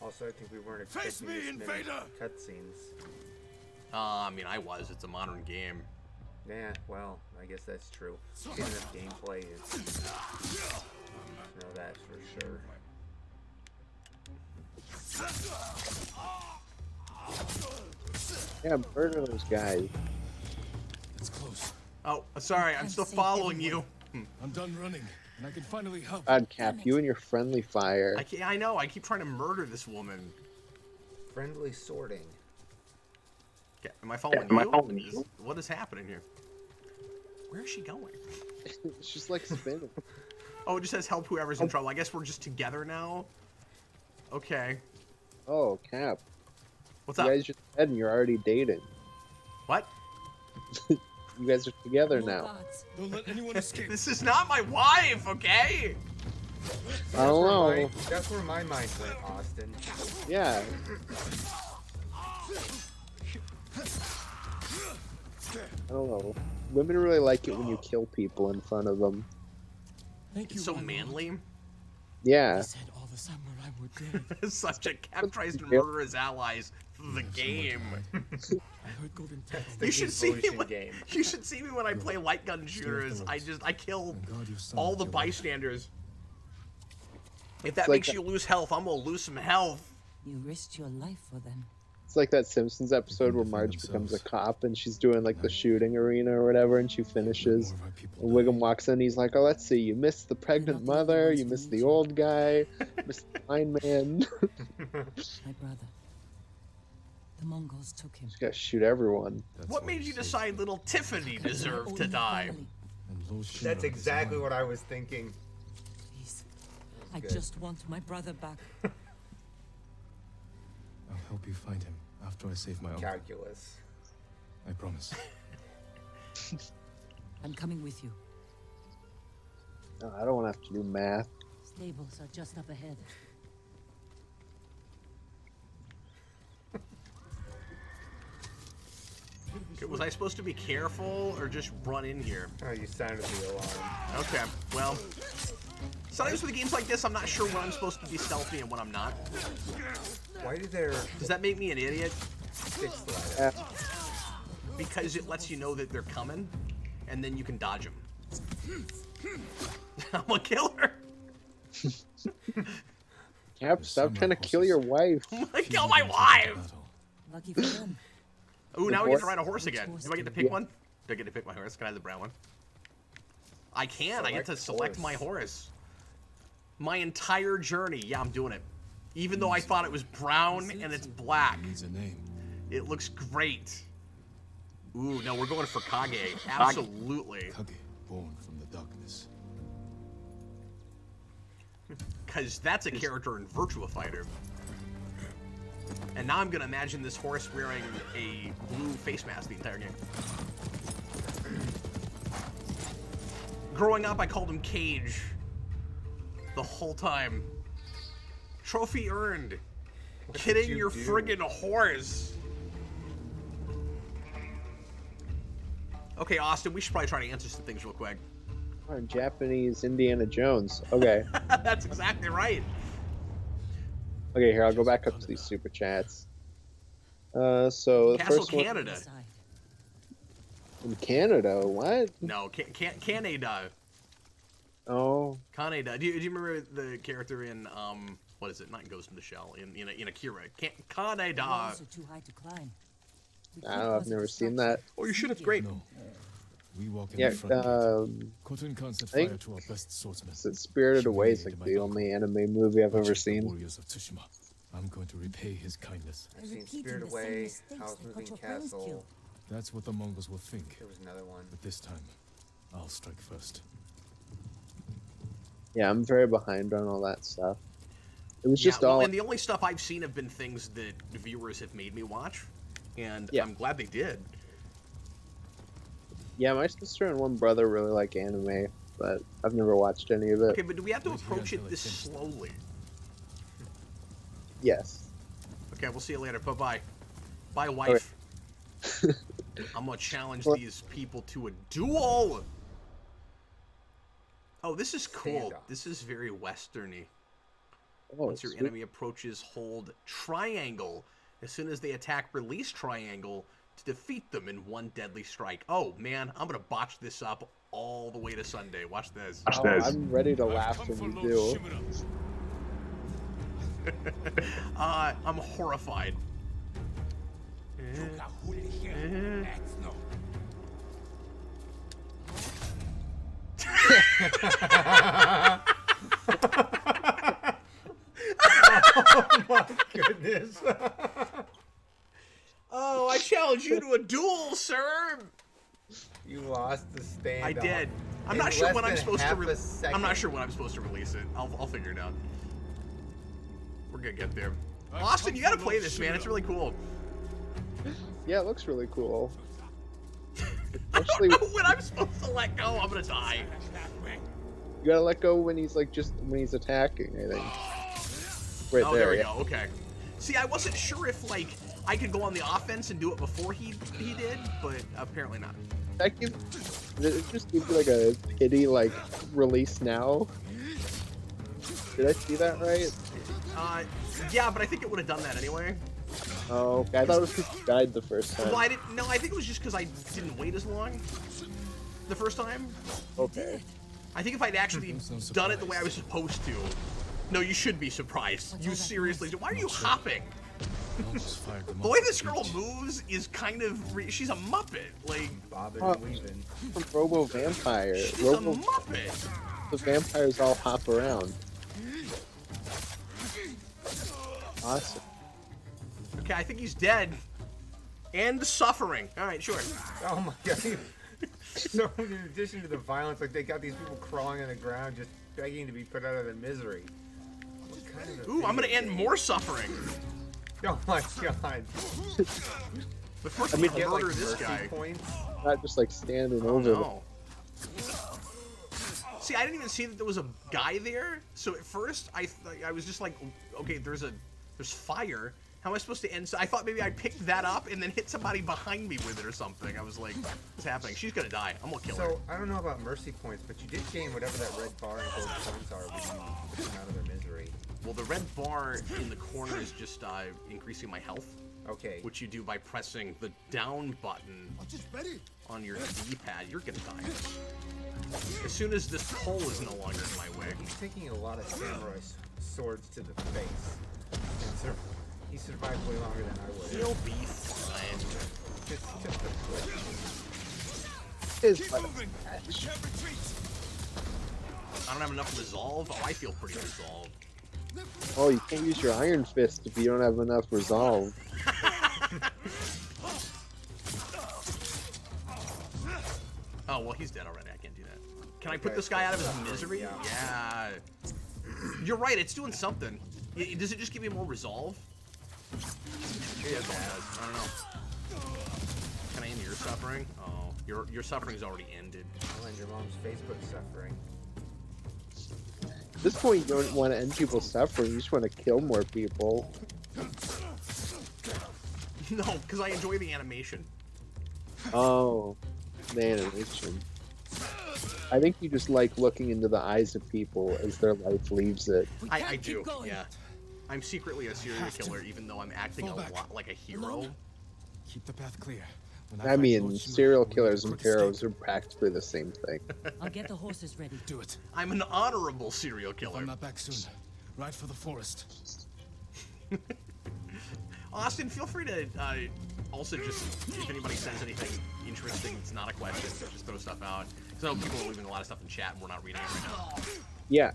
Also, I think we weren't Face expecting me, this many invader! cutscenes. I mean, I was. It's a modern game. Yeah, well, I guess that's true. Getting enough gameplay is... No, that's for sure. Yeah, murder those guys. It's close. Oh, sorry. I'm still following you. I'm done running, and I can finally help. God, Cap, you and your friendly fire. I know. I keep trying to murder this woman. Friendly sorting. Okay, am I following you? What is happening here? Where is she going? She's like spinning. Oh, it just says help whoever's in trouble. I guess we're just together now. Okay. Oh, Cap. What's You up? guys just said you're already dating. What? You guys are together More now. guards. Don't let anyone escape. This is not my wife, okay? I don't know. That's where my mind went, Austin. Yeah. I don't know. Women really like it when you kill people in front of them. Thank you. It's so my lord. manly. Yeah. He said all the samurai were dead. Such a Cap tries to murder his allies through the game. I heard Govind tell That's me the You should see me devotion when, game. you should see me when I play light gun shooters. I kill and guard your son all with the your life. bystanders. If that like makes you lose health, I'm gonna lose some health. You risked your life for them. It's like that Simpsons episode where defend Marge becomes a themselves. cop and she's doing like the shooting arena or whatever, and she finishes. More of our people And Wiggum die. walks in. He's like, "Oh, let's see. You missed the pregnant You're not the only mother. ones You who missed need the you." old guy. Missed the blind man." My brother. The Mongols took him. You gotta shoot everyone. That's What why made we you saved decide them. little Tiffany My deserved to only die? family. And Lord Shimura That's is exactly mine. what I was thinking. Please. I good. just want my brother back. I'll help you find him after I save my uncle. Calculus. I promise. I'm coming with you. No, I don't want to have to do math. Stables are just up ahead. Was I supposed to be careful or just run in here? Oh, you sounded the alarm. Okay, well. Sometimes with games like this, I'm not sure when I'm supposed to be stealthy and when I'm not. Why do there Does that make me an idiot? six sliders? Because it lets you know that they're coming, and then you can dodge them. I'm a killer. Cap, stop trying to kill your wife. I'm gonna kill my wife. Lucky for them. Ooh, now we get to ride a horse Which again. horse Do I get to do pick you- one? Do I get to pick my horse? Can I have the brown one? I can. I get to Select select my horse. horse. My entire journey. Yeah, I'm doing it. Even though I thought it was brown and it's black. Needs a name. It looks great. Ooh, no, we're going for Kage. Absolutely. Kage, born from the darkness. Because that's a character in Virtua Fighter. And now I'm going to imagine this horse wearing a blue face mask the entire game. Growing up, I called him Cage. The whole time. Trophy earned. What did Kidding you your do? friggin' horse. Okay, Austin, we should probably try to answer some things real quick. Oh, Japanese Indiana Jones. Okay. That's exactly right. Okay, here, I'll go back up to these super chats. So the Castle first one Canada. Inside. in Canada. What? No, Canada. Oh, Kaneda. Do you remember the character in what is it? Not in Ghost in the Shell. In Akira. The Kaneda. walls are too high to climb. We I can't don't know, I've cause a never seen distraction. that. Oh, you should. It's great. No. We walk in Yeah, the front gate. Khotun Khan set I think- fire to our best swordsmen. Spirited Away is like Humiliated my the daughter. only anime movie I've Watched ever the seen. warriors of Tsushima. I'm going to repay his kindness. I've They're seen repeating Spirit the same Away, mistakes House that got Moving your parents Castle. killed. That's what the Mongols will think. There was another one. But this time, I'll strike first. Yeah, I'm very behind on all that stuff. It was Yeah, just well, all. and the only stuff I've seen have been things that viewers have made me watch, and Yeah. I'm glad they did. Yeah, my sister and one brother really like anime, but I've never watched any of it. Okay, but do we have to Wait here approach until it I this finish. slowly? Yes. Okay, we'll see you later. Bye-bye. Bye, wife. I'm gonna challenge Well- these people to a duel! Oh, this is cool. Standoff. This is very westerny. Oh, Once your sweet. enemy approaches, hold triangle. As soon as they attack, release triangle to defeat them in one deadly strike. Oh, man, I'm gonna botch this up all the way to Sunday. Watch this. Oh, I'm ready to laugh when you do. I'm horrified. Goodness. Oh, I challenge you to a duel, sir. You lost the stand. I did. I'm In not sure less when I'm than supposed to. half a second. I'm not sure when I'm supposed to release it. I'll figure it out. We're gonna get there. Austin, you gotta play this, man. It's really cool. Yeah, it looks really cool. I don't Especially, know when I'm supposed to let go. I'm gonna die. you gotta let go when he's like when he's attacking. I think. Right Oh, there. there we yeah. go. Okay. See, I wasn't sure if like I could go on the offense and do it before he did, but apparently not. That gives, it just gives you like a pity release now. Did I see that right? Yeah, but I think it would have done that anyway. Oh, okay. I thought it was because you died the first time. Well, I didn't. No, I think it was just because I didn't wait as long the first time. Okay. I think if I'd actually I'm so done it the way I was surprised. supposed to. No, you should be surprised. You seriously. Why are you hopping? Almost fired them The off way the this girl beach. moves is kind of. She's a muppet. Like, Bobbing Oh. and weaving. From Robo Vampire. she's a Robo muppet. the vampires all hop around. Awesome. Okay, I think he's dead. And suffering. All right, sure. Oh my god. So in addition to the violence, like they got these people crawling on the ground just begging to be put out of their misery. What kind of a Ooh, I'm gonna video end game? more suffering. Oh my god. But first, I I mean, mean, Get like murder this mercy guy. points. Not just like standing Oh over them. no. See, I didn't even see that there was a guy there. So at first, I was just like, okay, there's fire. How am I supposed to end? So I thought maybe I picked that up and then hit somebody behind me with it or something. I was like, what's happening? She's gonna die. I'm gonna kill her. So I don't know about mercy points, but you did gain whatever that red bar and gold points are when you put them out of their misery. Well, the red bar in the corner is just increasing my health, Okay. which you do by pressing the down button on your D-pad. You're gonna die. As soon as this pole is no longer in my way. He's taking a lot of samurai swords to the face. And he survived way longer than I would. He'll be fine. Just a twitch. Is but a match. I don't have enough resolve. Oh, I feel pretty resolved. Oh, you can't use your Iron Fist if you don't have enough resolve. Oh, well, he's dead already. I can't do that. Can I put Okay, this guy out of his suffering, misery? yeah. Yeah. You're right. It's doing something. Does it just give me more resolve? Yeah, it does. I don't know. Can I end your suffering? Oh, your suffering's already ended. I'll end your mom's Facebook suffering. At this point, you don't want to end people's suffering. You just want to kill more people. No, because I enjoy the animation. Oh, the animation. I think you just like looking into the eyes of people as their life leaves it. We I can't do. keep going. Yeah. I'm secretly a serial killer, even though I'm acting a Fall back. lot like a hero. Keep the path clear. When I find mean, Lord Shima, serial we'll make a killers and quick pharaohs escape. are practically the same thing. I'll get the horses ready. Do it. I'm an honorable serial If killer. I'm not back soon, ride for the forest. Austin, feel free to also just, if anybody says anything interesting, it's not a question, just throw stuff out. Because I know people are leaving a lot of stuff in chat and we're not reading it right now. Yeah.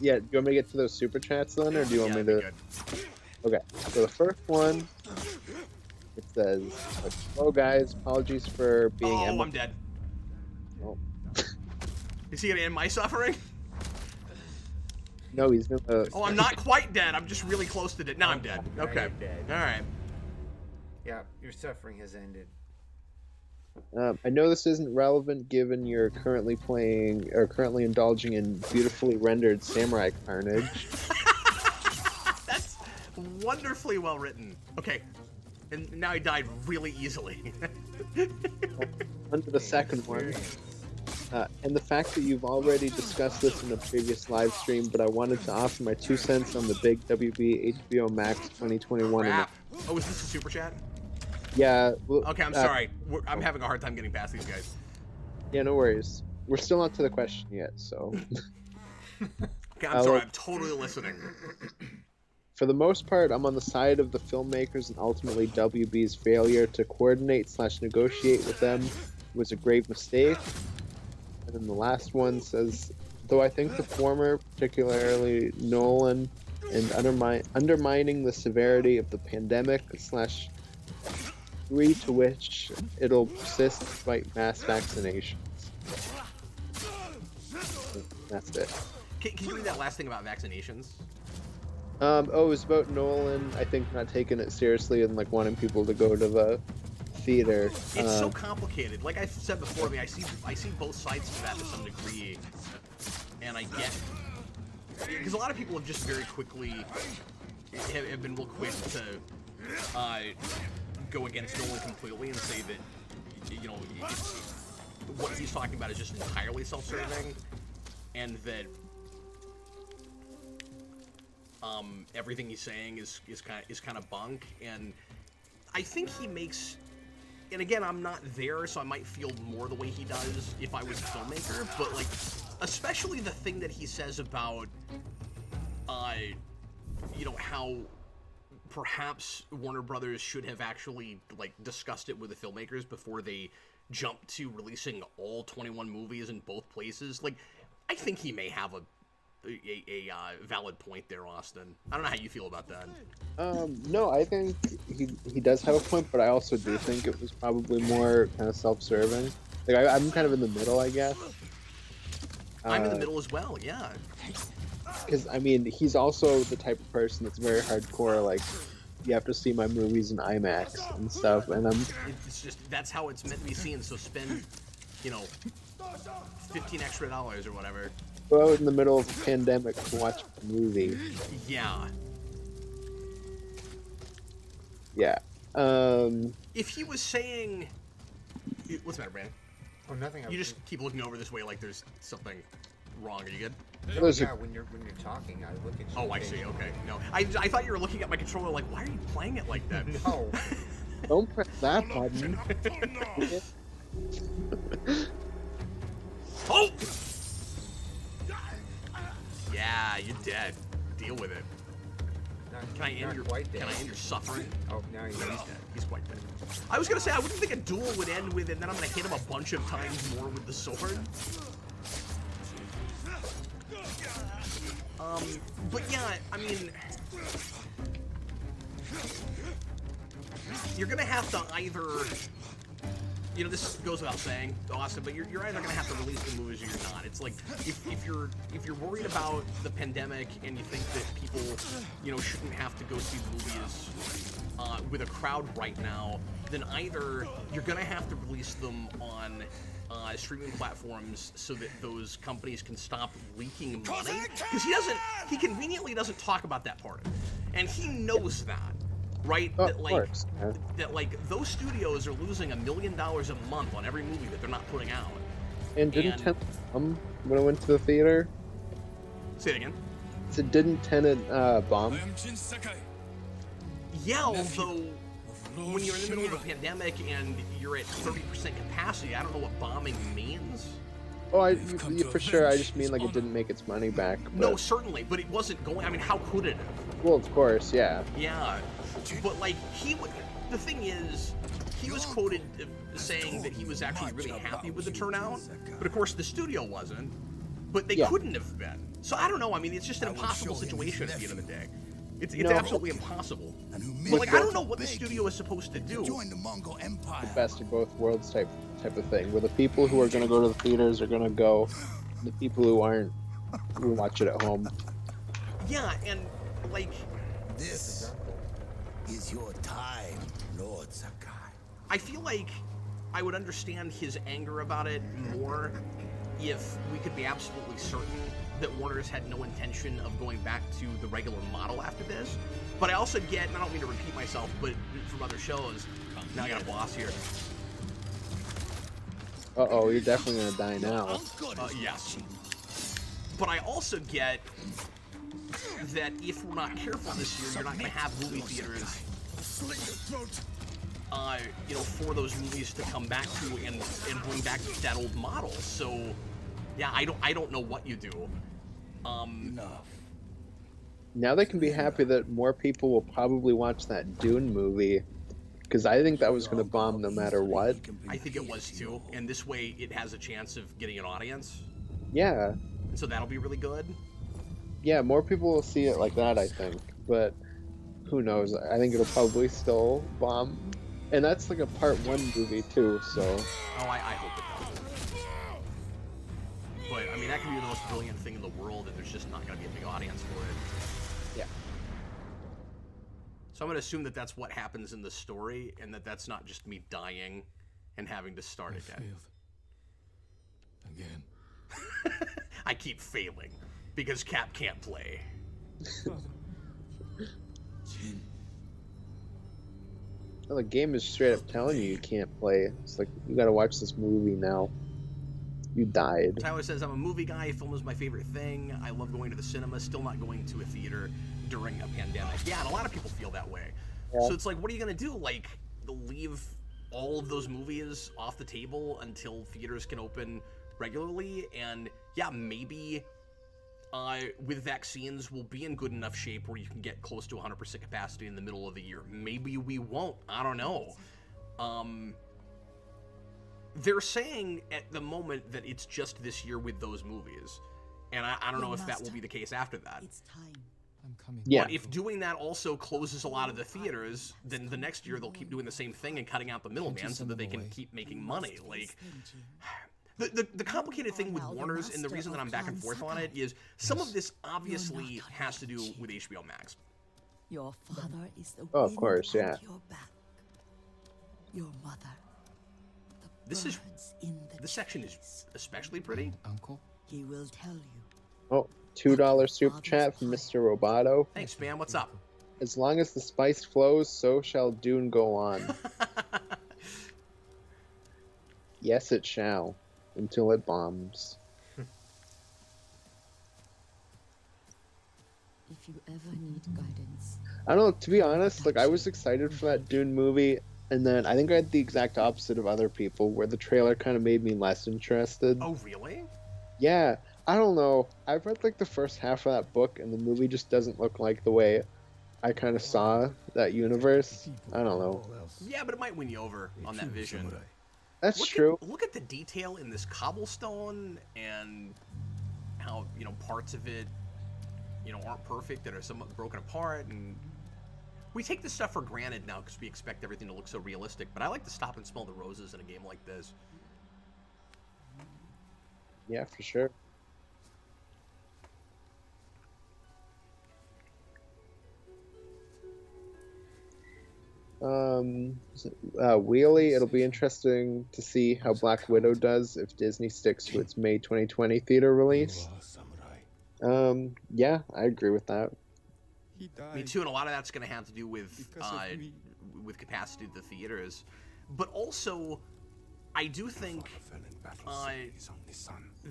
Yeah, do you want me to get to those super chats then, or do you want Yeah, me that'd to... be good. Okay, so the first one, it says, hello guys, apologies for being... Oh, I'm dead. Oh. Is he gonna end my suffering? No, he's gonna... Oh, I'm not quite dead. I'm just really close to dead. Now I'm dead. Now Okay. you're dead. All right. Yeah, your suffering has ended. I know this isn't relevant given you're currently playing, or currently indulging in beautifully rendered samurai carnage. That's wonderfully well written. Okay. And now I died really easily. Under the second one. And the fact that you've already discussed this in a previous live stream, but I wanted to offer my 2 cents on the big WB HBO Max 2021. Crap. Oh, is this a super chat? Yeah. Well, Okay, I'm sorry. I'm having a hard time getting past these guys. Yeah, no worries. We're still not to the question yet, so. Okay, I'm sorry. I'm totally listening. For the most part, I'm on the side of the filmmakers, and ultimately WB's failure to coordinate/negotiate with them was a grave mistake. And then the last one says, though I think the former, particularly Nolan, and undermining the severity of the pandemic/degree to which it'll persist despite mass vaccinations. That's it. Can you read that last thing about vaccinations? Oh, it was about Nolan, I think, not taking it seriously and like wanting people to go to the theater. It's so complicated. Like I've said before, I mean, I see both sides to that to some degree, and I get because a lot of people have just very quickly have been real quick to go against Nolan completely and say that what he's talking about is just entirely self-serving, and that everything he's saying is kind of bunk, and I think he makes. And again, I'm not there, so I might feel more the way he does if I was a filmmaker. But like, especially the thing that he says about, how perhaps Warner Brothers should have actually like discussed it with the filmmakers before they jump to releasing all 21 movies in both places. Like, I think he may have a valid point there, Austin. I don't know how you feel about that. No, I think he does have a point, but I also do think it was probably more kind of self-serving. Like I'm kind of in the middle, I guess. I'm in the middle as well, yeah. Because I mean, he's also the type of person that's very hardcore. Like, you have to see my movies in IMAX and stuff, and It's just that's how it's meant to be seen. So spend, $15 extra or whatever. go out in the middle of a pandemic to watch a movie. Yeah. Yeah. If he was saying, what's the matter, Brandon? Oh, nothing. You just keep looking over this way like there's something wrong. Are you good? Yeah, when you're talking, I look at you. Oh, I see. Okay. No, I thought you were looking at my controller like, why are you playing it like that? No. Don't press that button. Oh! Yeah, you're dead. Deal with it. Can I end your suffering? Oh, now he's No, he's dead. He's quite dead. I was gonna say I wouldn't think a duel would end with, and then I'm gonna hit him a bunch of times more with the sword. But yeah, I mean, you're gonna have to either, this goes without saying, Austin, but you're either gonna have to release the movies or you're not. It's like if you're worried about the pandemic and you think that people, shouldn't have to go see the movies with a crowd right now, then either you're gonna have to release them on streaming platforms so that those companies can stop leaking money, because he conveniently doesn't talk about that part, and he knows that, right? Oh, that like of course. Yeah. that like those studios are losing $1 million a month on every movie that they're not putting out. And didn't Tenet when I went to the theater? Say it again. So didn't Tenet bomb? Yeah, although when you're in the middle of a pandemic and you're at 30% capacity, I don't know what bombing means. Oh, for sure. I just mean like it didn't make its money back. But... No, certainly, but it wasn't going. I mean, how could it have? Well, of course, yeah. Yeah, but like the thing is, he was quoted saying that he was actually really happy with the turnout, but of course the studio wasn't. But they couldn't have been. So I don't know. I mean, it's just an impossible situation at the end of the day. It's absolutely impossible. But like, I don't know what the studio is supposed to do. The best of both worlds type of thing, where the people who are going to go to the theaters are going to go, the people who aren't will watch it at home. Yeah, and like, This is your time, Lord Sakai. I feel like I would understand his anger about it more if we could be absolutely certain that Warner's had no intention of going back to the regular model after this. But I also get, and I don't mean to repeat myself, but from other shows, now I got a boss here. Uh-oh, you're definitely going to die now. Yes. But I also get that if we're not careful this year, you're not going to have movie theaters, for those movies to come back to and bring back that old model. So, yeah, I don't know what you do. Now they can be happy that more people will probably watch that Dune movie, because I think that was going to bomb no matter what. I think it was too, and this way it has a chance of getting an audience. Yeah. So that'll be really good. Yeah, more people will see it like that, I think. But who knows? I think it'll probably still bomb. And that's like a part 1 movie too, so... Oh, I hope it does. But, I mean, that could be the most brilliant thing in the world, and there's just not going to be a big audience for it. Yeah. So I'm going to assume that that's what happens in the story, and that's not just me dying and having to start again. Again. I keep failing, because Cap can't play. Well, the game is straight up telling you can't play. It's like, you gotta watch this movie now. You died. Tyler says, I'm a movie guy. Film is my favorite thing. I love going to the cinema. Still not going to a theater. during a pandemic. Yeah, and a lot of people feel that way. Yeah. So it's like, what are you gonna do? Like, leave all of those movies off the table until theaters can open regularly? And yeah, maybe with vaccines, we'll be in good enough shape where you can get close to 100% capacity in the middle of the year. Maybe we won't. I don't know. They're saying at the moment that it's just this year with those movies. And I don't know if that will be the case after that. It's time. I'm coming. Yeah. But if doing that also closes a lot of the theaters, then the next year they'll keep doing the same thing and cutting out the middleman so that they can keep making money. Like, the complicated thing with Warner's, and the reason that I'm back and forth on it, is some of this obviously has to do with HBO Max. Your father is the Oh, of wind course, yeah. at your back. Your mother. The This is- birds in the This section is trees. especially pretty. Uncle? He will tell you. Oh, $2 super chat from Mr. Roboto. Thanks, Spam. What's up? As long as the spice flows, so shall Dune go on. Yes, it shall, until it bombs. If you ever need guidance, I don't know, to be honest, like, I was excited for that Dune movie, and then I think I had the exact opposite of other people, where the trailer kind of made me less interested. Oh, really? Yeah, I don't know. I've read, like, the first half of that book, and the movie just doesn't look like the way I kind of saw that universe. I don't know. Yeah, but it might win you over on that vision. That's Look true. Look at the detail in this cobblestone and how, parts of it, aren't perfect, that are somewhat broken apart. And we take this stuff for granted now because we expect everything to look so realistic. But I like to stop and smell the roses in a game like this. Yeah, for sure. Wheelie, it'll be interesting to see how Black Widow does if Disney sticks to its May 2020 theater release. Yeah, I agree with that. He died. Me too, and a lot of that's going to have to do with Because of me. with capacity of the theaters. But also, I do think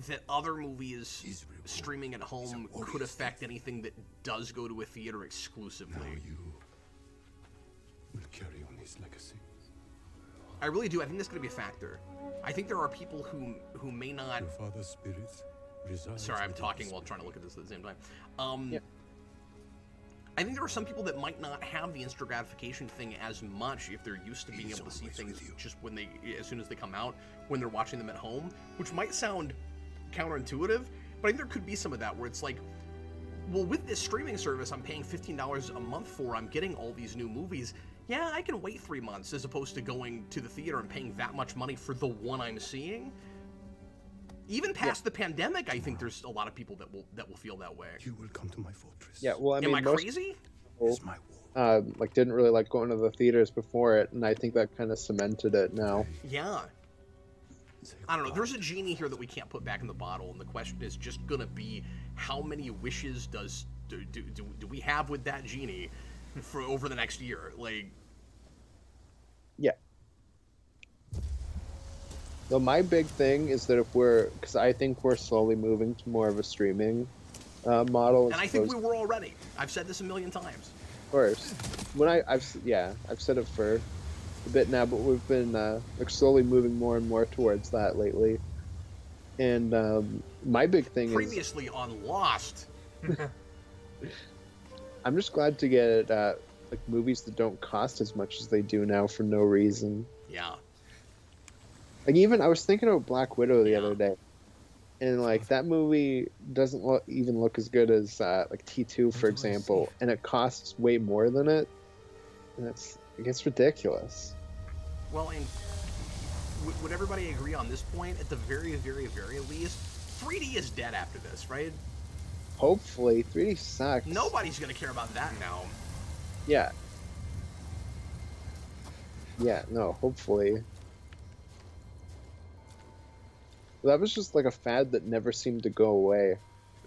that other movies streaming at home could affect anything that does go to a theater exclusively. You will carry on his legacy. I really do. I think that's going to be a factor. I think there are people who may not. Your father's spirit resides. Sorry, I'm within talking his while trying to look at this at the same time. Yeah. I think there are some people that might not have the instant gratification thing as much if they're used to being able to see things just as soon as they come out, when they're watching them at home, which might sound counterintuitive, but I think there could be some of that where it's like, well, with this streaming service I'm paying $15 a month for, I'm getting all these new movies. Yeah, I can wait 3 months as opposed to going to the theater and paying that much money for the one I'm seeing. Even past the pandemic, I think there's a lot of people that will feel that way. You will come to my fortress. Yeah, well, I mean, Am I most crazy? It's my wall. like didn't really like going to the theaters before it, and I think that kind of cemented it now. Yeah. I don't know. There's a genie here that we can't put back in the bottle, and the question is just gonna be how many wishes do we have with that genie for over the next year? Like, Yeah. Though my big thing is that because I think we're slowly moving to more of a streaming model. and I think we were already. I've said this a million times. Of course. I've said it for a bit now, but we've been like slowly moving more and more towards that lately. And my big thing Previously on Lost. I'm just glad to get like movies that don't cost as much as they do now for no reason. Yeah. Like, even I was thinking about Black Widow the other day, and like that movie doesn't even look as good as like T2, for example, and it costs way more than it. And it gets ridiculous. Well, and would everybody agree on this point? At the very, very, very least, 3D is dead after this, right? Hopefully, 3D sucks. Nobody's gonna care about that now. Yeah. Yeah. No. Hopefully. That was just like a fad that never seemed to go away.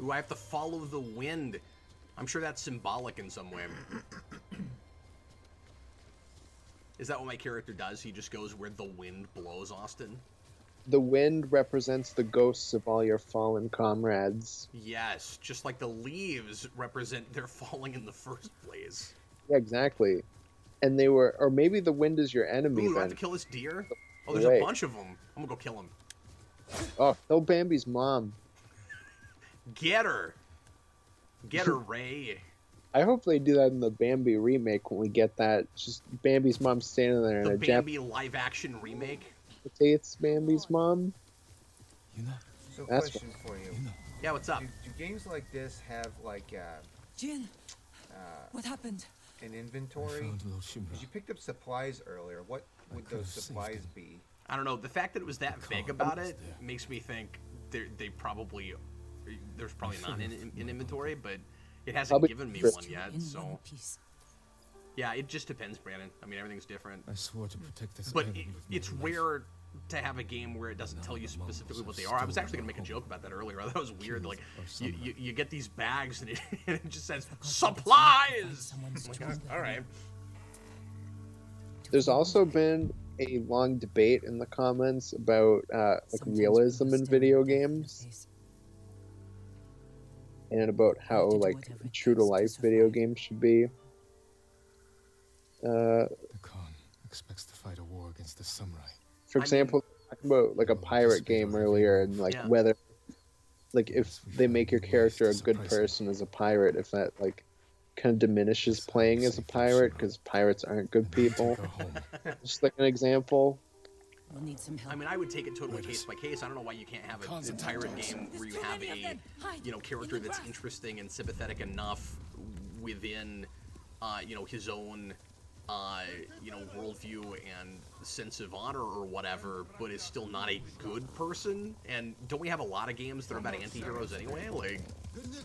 Ooh, I have to follow the wind. I'm sure that's symbolic in some way. Is that what my character does? He just goes where the wind blows, Austin? the wind represents the ghosts of all your fallen comrades. Yes, just like the leaves represent their falling in the first place. Yeah, exactly. And they were, or maybe the wind is your enemy Ooh, do I have then. to kill this deer? Oh, there's Wait. a bunch of them. I'm gonna go kill him. Oh, kill Bambi's mom. Get her! Get her, Ray. I hope they do that in the Bambi remake when we get that. Just Bambi's mom standing there The and a Bambi live-action remake. Japanese Bambi's mom. You know, So, That's question for you: Yeah, what's up? do games like this have like Jin, what happened? an I inventory? found Lord Shimura. 'Cause you picked up supplies earlier. What would could those have saved supplies him. be? I don't know. The fact that it was that vague car about was it there. makes me think they probably there's probably I not shouldn't in have inventory, but it hasn't Probably given me Chris- one In yet. one So piece. yeah, it just depends, Brandon. I mean, everything's different. I swore to protect this But island with my it's life. rare to have a game where it doesn't tell you specifically what they are. I was actually gonna make a joke about that earlier. That was weird. Like you get these bags and it just says supplies. Someone's I'm like, stronger all right. There's also been a long debate in the comments about like Sometimes realism people in stare video at death in the games face. and about how to do like whatever it true to takes to life video survive. games should be. The Khan expects to fight a war against the samurai. For I example, talking about like a pirate game earlier and like Yeah. whether like if they make your character a good person as a pirate, if that like kind of diminishes playing as a pirate because pirates aren't good people. Take her home. Just like an example. We'll need some help. I mean, I would take it totally case by case. I don't know why you can't have a pirate game where you have a, character that's interesting and sympathetic enough within, his own, worldview and sense of honor or whatever, but is still not a good person. And don't we have a lot of games that are about anti-heroes anyway? Like,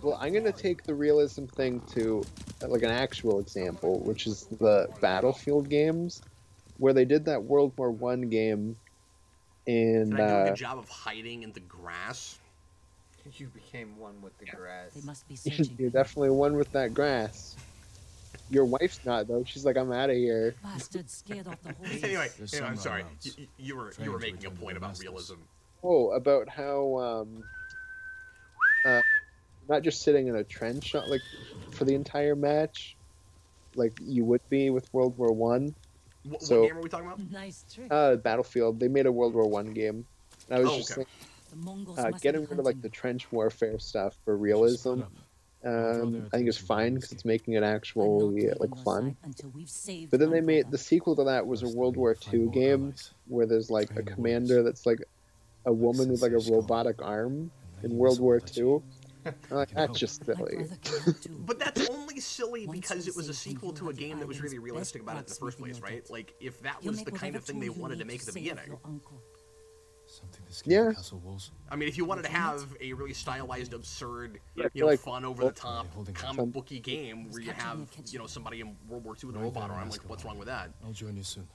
Well, I'm gonna take the realism thing to like an actual example, which is the Battlefield games, where they did that World War One game, and can I do a good job of hiding in the grass? You became one with the grass. They must be searching. you're definitely one with that grass. Your wife's not though. She's like, I'm out of here. Bastards scared off the horses. Anyway, There's I'm samurai sorry. rounds. You were Trained to making a return to point their about masters. realism. Oh, about how not just sitting in a trench like for the entire match, like you would be with World War One. What So- game are we talking about? Nice trick. Battlefield. They made a World War One game. And I was Oh, just okay. The Mongols thinking, must getting be rid of like hunting. the trench warfare stuff for realism. I think it's fine because it's making it I'm not actually leaving like your fun. side until we've saved But then my they made brother. the sequel to that was a World War II game where there's like a commander that's like a woman with like a robotic arm in World War II. I'm like, that's just My silly. brother can help too. But that's only silly Once because we it was a save him, sequel you to a have the game that was island's really realistic best about it in the first place, blacksmithing right? yet. Like, if that You'll was make the kind whatever of thing tool they you wanted to need make at the save beginning. your uncle. Something to scale Yeah. the castle walls. I mean, if you wanted to have a really stylized, absurd, Yeah, I feel like- fun, over-the-top, Holding comic booky game where you Catching have, the kitchen. somebody in World War II with a Right robot there, arm, let's like, go. what's wrong with that? I'll join you soon.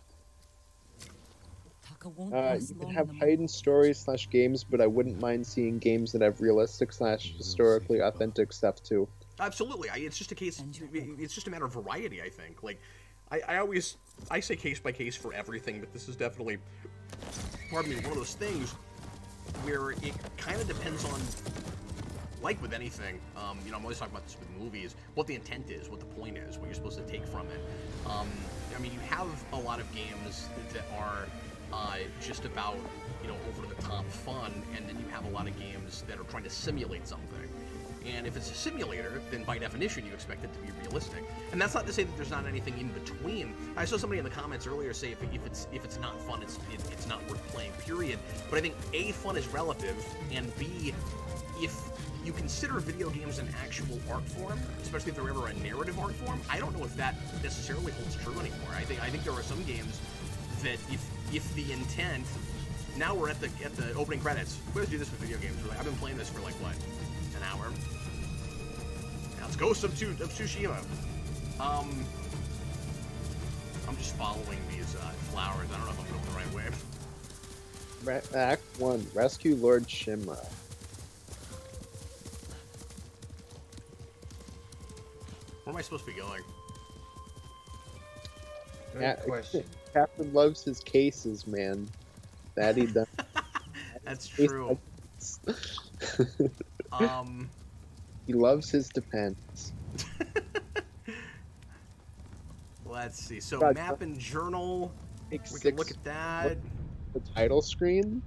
Taka won't last You long can have in the hidden stories / games, but I wouldn't mind seeing games that have realistic / historically authentic stuff too. Absolutely. It's just a case. And your It's just a matter of variety. I think. Like, I say case by case for everything, but this is definitely, pardon me, one of those things where it kind of depends on, like with anything. I'm always talking about this with movies. What the intent is, what the point is, what you're supposed to take from it. I mean, you have a lot of games that are just about over the top fun, and then you have a lot of games that are trying to simulate something. And if it's a simulator, then by definition you expect it to be realistic. And that's not to say that there's not anything in between. I saw somebody in the comments earlier say if it's not fun, it's not worth playing. Period. But I think A, fun is relative, and B, if you consider video games an actual art form, especially if they're ever a narrative art form, I don't know if that necessarily holds true anymore. I think there are some games that if the intent. Now we're at the opening credits. We always do this with video games. We're like, I've been playing this for like what, an hour? Now it's Ghost of Tsushima. I'm just following these flowers. I don't know if I'm going the right way. Act 1, Rescue Lord Shimura. Where am I supposed to be going? Good question. Captain loves his cases, man. That he does. That's true. He loves his depends. Let's see. So God, map and journal. Takes We can 6 look at that. the title screen.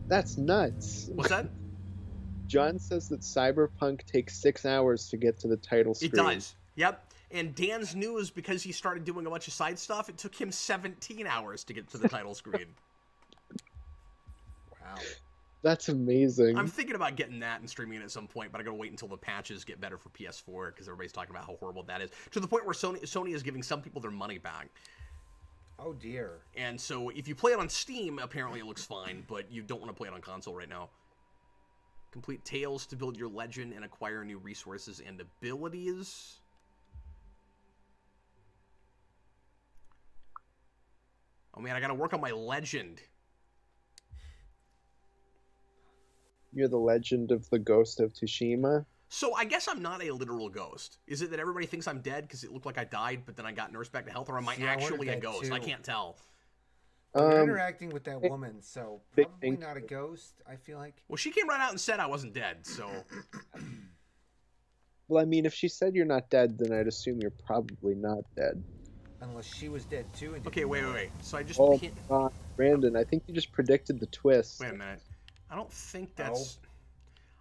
That's nuts. What's that? John says that Cyberpunk takes 6 hours to get to the title screen. It does. Yep. And Dan's news, because he started doing a bunch of side stuff, it took him 17 hours to get to the title screen. Wow. That's amazing. I'm thinking about getting that and streaming it at some point, but I gotta wait until the patches get better for PS4 because everybody's talking about how horrible that is. To the point where Sony is giving some people their money back. Oh dear. And so if you play it on Steam, apparently it looks fine, but you don't want to play it on console right now. Complete tales to build your legend and acquire new resources and abilities. Oh man, I gotta work on my legend. You're the legend of the ghost of Tsushima. So I guess I'm not a literal ghost. Is it that everybody thinks I'm dead because it looked like I died, but then I got nursed back to health, or am I See, I wondered actually a that ghost? too. I can't tell. You're interacting with that woman, so big probably thing. not a ghost, I feel like. Well, she came right out and said I wasn't dead, so... Well, I mean, if she said you're not dead, then I'd assume you're probably not dead. Unless she was dead too. And Okay, wait. So I just... Oh, Brandon, I think you just predicted the twist. Wait a minute. I don't think that's...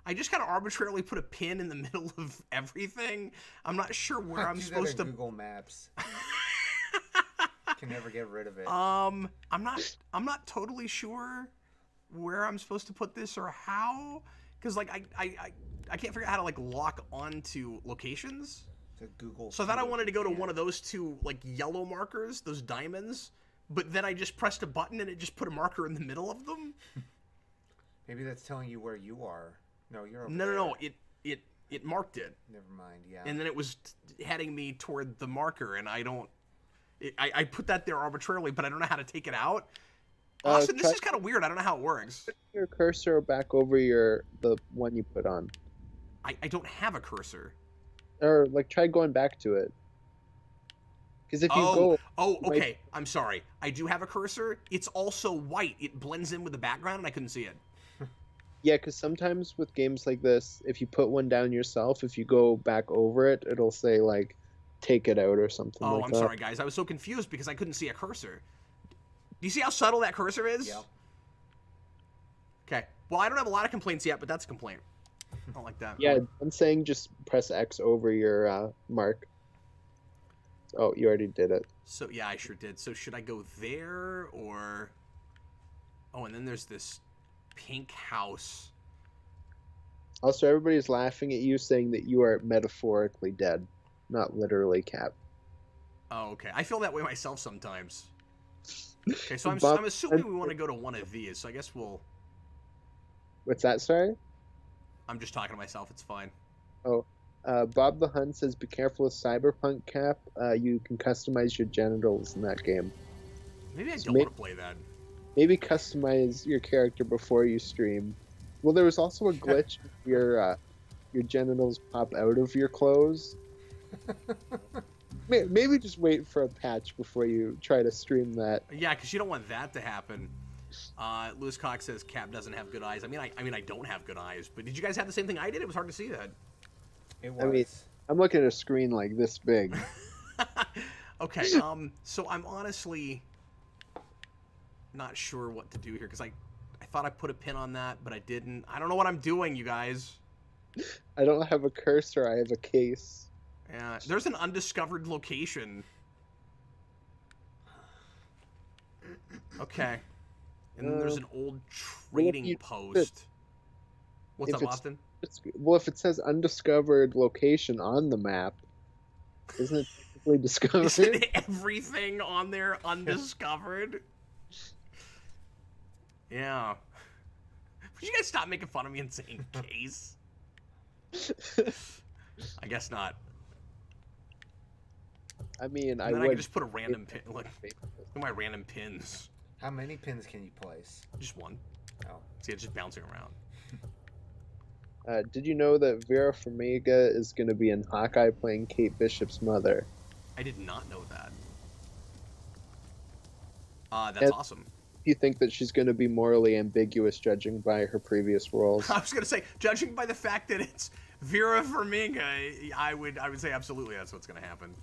I just kind of arbitrarily put a pin in the middle of everything. I'm not sure where I'm supposed to... Google Maps. Can never get rid of it. I'm not totally sure where I'm supposed to put this or how, because like I can't figure out how to like lock onto locations. To Google. So I thought I wanted to go to one of those two like yellow markers, those diamonds, but then I just pressed a button and it just put a marker in the middle of them. Maybe that's telling you where you are. No, you're over No, there. it marked it, Never mind. Yeah. and then it was heading me toward the marker, and I don't. I put that there arbitrarily, but I don't know how to take it out. Austin, this is kind of weird. I don't know how it works. Put your cursor back over the one you put on. I don't have a cursor. Or, like, try going back to it. Because if you go... Oh, okay. I'm sorry. I do have a cursor. It's also white. It blends in with the background, and I couldn't see it. Yeah, because sometimes with games like this, if you put one down yourself, if you go back over it, it'll say, like, take it out or something like that. I'm sorry, guys. I was so confused because I couldn't see a cursor. Do you see how subtle that cursor is? Yeah. Okay. Well, I don't have a lot of complaints yet, but that's a complaint. I don't like that. Yeah, I'm saying just press X over your mark. Oh, you already did it. So, yeah, I sure did. So, should I go there or... Oh, and then there's this pink house. Also, everybody's laughing at you saying that you are metaphorically dead, not literally, Cap. Oh, okay. I feel that way myself sometimes. Okay, so I'm Bob- assuming we want to go to one of these, so I guess we'll... What's that, sorry? I'm just talking to myself. It's fine. Oh, Bob the Hun says, be careful with Cyberpunk, Cap. You can customize your genitals in that game. Maybe I So don't want to play that. Maybe customize your character before you stream. Well, there was also a glitch where your genitals pop out of your clothes. Maybe just wait for a patch before you try to stream that. Yeah, because you don't want that to happen. Lewis Cox says Cap doesn't have good eyes. I mean, I don't have good eyes, but did you guys have the same thing I did? It was hard to see that. It was. I mean, I'm looking at a screen like this big. Okay, so I'm honestly not sure what to do here, because I thought I put a pin on that, but I didn't. I don't know what I'm doing, you guys. I don't have a cursor, I have a case. Yeah, there's an undiscovered location. Okay. And then there's an old trading post. What's up, Austin? Well, if it says undiscovered location on the map, isn't it technically discovered? Isn't everything on there undiscovered? Yeah. Would you guys stop making fun of me and saying case? I guess not. I mean, I could just put a random pin. Look at my random pins. How many pins can you place? Just one. Oh. See, it's just bouncing around. Did you know that Vera Farmiga is going to be in Hawkeye playing Kate Bishop's mother? I did not know that. That's awesome. You think that she's going to be morally ambiguous, judging by her previous roles? I was gonna say, judging by the fact that it's Vera Farmiga, I would say absolutely that's what's gonna happen.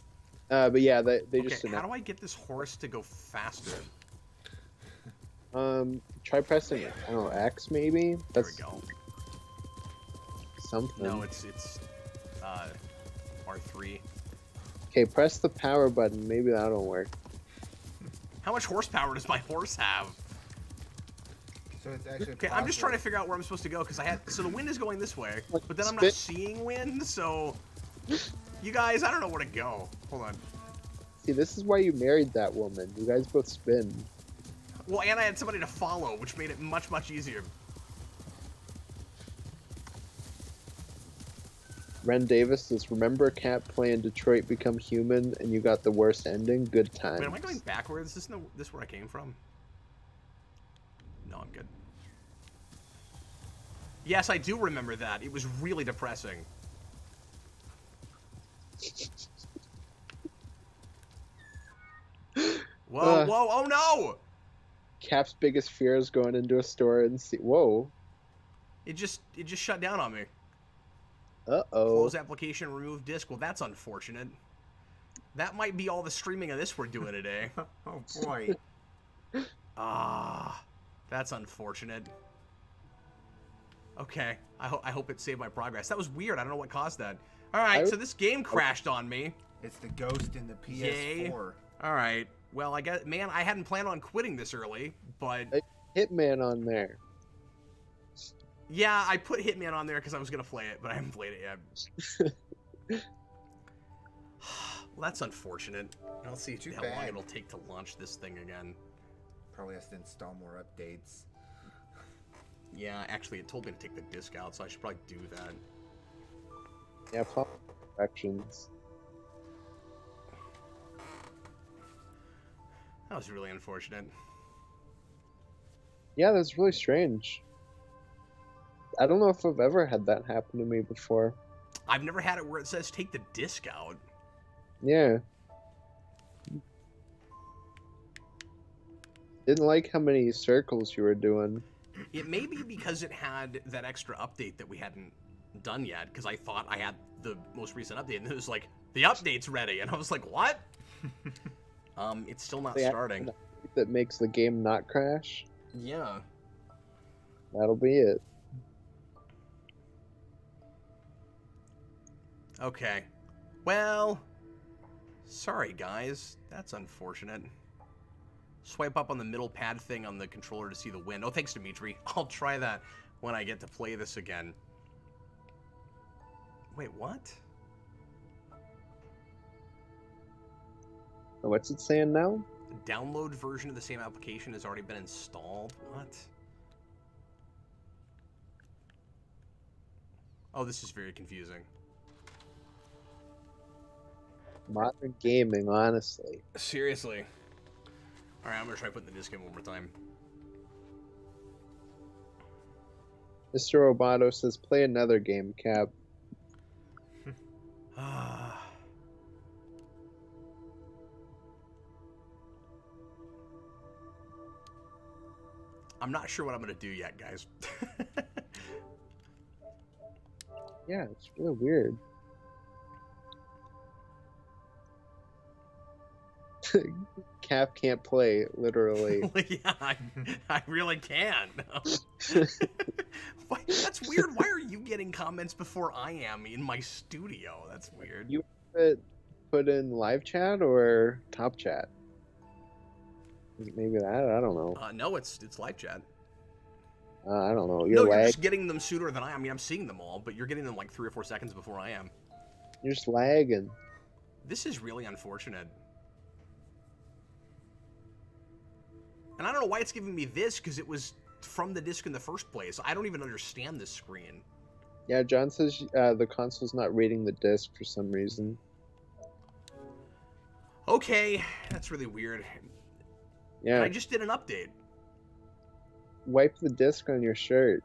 But yeah, they Okay, just how do I get this horse to go faster? try pressing I don't know, X maybe. There That's we go. something. No, it's R3. Okay, press the power button. Maybe that'll work. How much horsepower does my horse have? So it's actually. Okay, I'm just trying to figure out where I'm supposed to go because so the wind is going this way, Like, but then I'm not spit. seeing wind, so you guys, I don't know where to go. Hold on. See, this is why you married that woman. You guys both spin. Well, and I had somebody to follow, which made it much, much easier. Ren Davis says, "Remember Cat playing Detroit Become Human, and you got the worst ending. Good times." Wait, am I going backwards? Isn't this where I came from? No, I'm good. Yes, I do remember that. It was really depressing. Whoa, whoa, oh no! Cap's biggest fear is going into a store and see. Whoa. It just shut down on me. Uh-oh. Close application, remove disk. Well, that's unfortunate. That might be all the streaming of this we're doing today. Oh boy. Ah, that's unfortunate. Okay, I hope it saved my progress. That was weird. I don't know what caused that. All right, so this game crashed on me. It's the ghost in the PS4. Yay. All right. Well, I guess, man, I hadn't planned on quitting this early, but Hitman on there. yeah, I put Hitman on there because I was gonna play it, but I haven't played it yet. Well, that's unfortunate. I'll see Too how long bad. it'll take to launch this thing again. Probably has to install more updates. Yeah, actually, it told me to take the disc out, so I should probably do that. Yeah, follow directions. That was really unfortunate. Yeah, that's really strange. I don't know if I've ever had that happen to me before. I've never had it where it says take the disc out. Yeah. Didn't like how many circles you were doing. It may be because it had that extra update that we hadn't done yet, because I thought I had the most recent update, and it was like, the update's ready, and I was like, what? It's still not They have starting. an update that makes the game not crash. Yeah. That'll be it. Okay. Well, sorry guys. That's unfortunate. Swipe up on the middle pad thing on the controller to see the wind. Oh, thanks, Dimitri. I'll try that when I get to play this again. Wait, what? What's it saying now? The download version of the same application has already been installed? What? Oh, this is very confusing. Modern gaming, honestly. Seriously. Alright, I'm gonna try putting the disc in one more time. Mr. Roboto says, play another game, Cap. I'm not sure what I'm gonna do yet, guys. Yeah, it's really weird. Cap can't play, literally. Yeah, I really can. That's weird. Why are you getting comments before I am in my studio? That's weird. You put in live chat or top chat? Maybe that? I don't know. No, it's live chat. I don't know. No, You're you're just getting them sooner than I am. I mean, I'm seeing them all, but you're getting them like 3 or 4 seconds before I am. You're just lagging. This is really unfortunate. And I don't know why it's giving me this, because it was from the disc in the first place. I don't even understand this screen. Yeah, John says the console's not reading the disc for some reason. Okay, that's really weird. Yeah. And I just did an update. Wipe the disc on your shirt.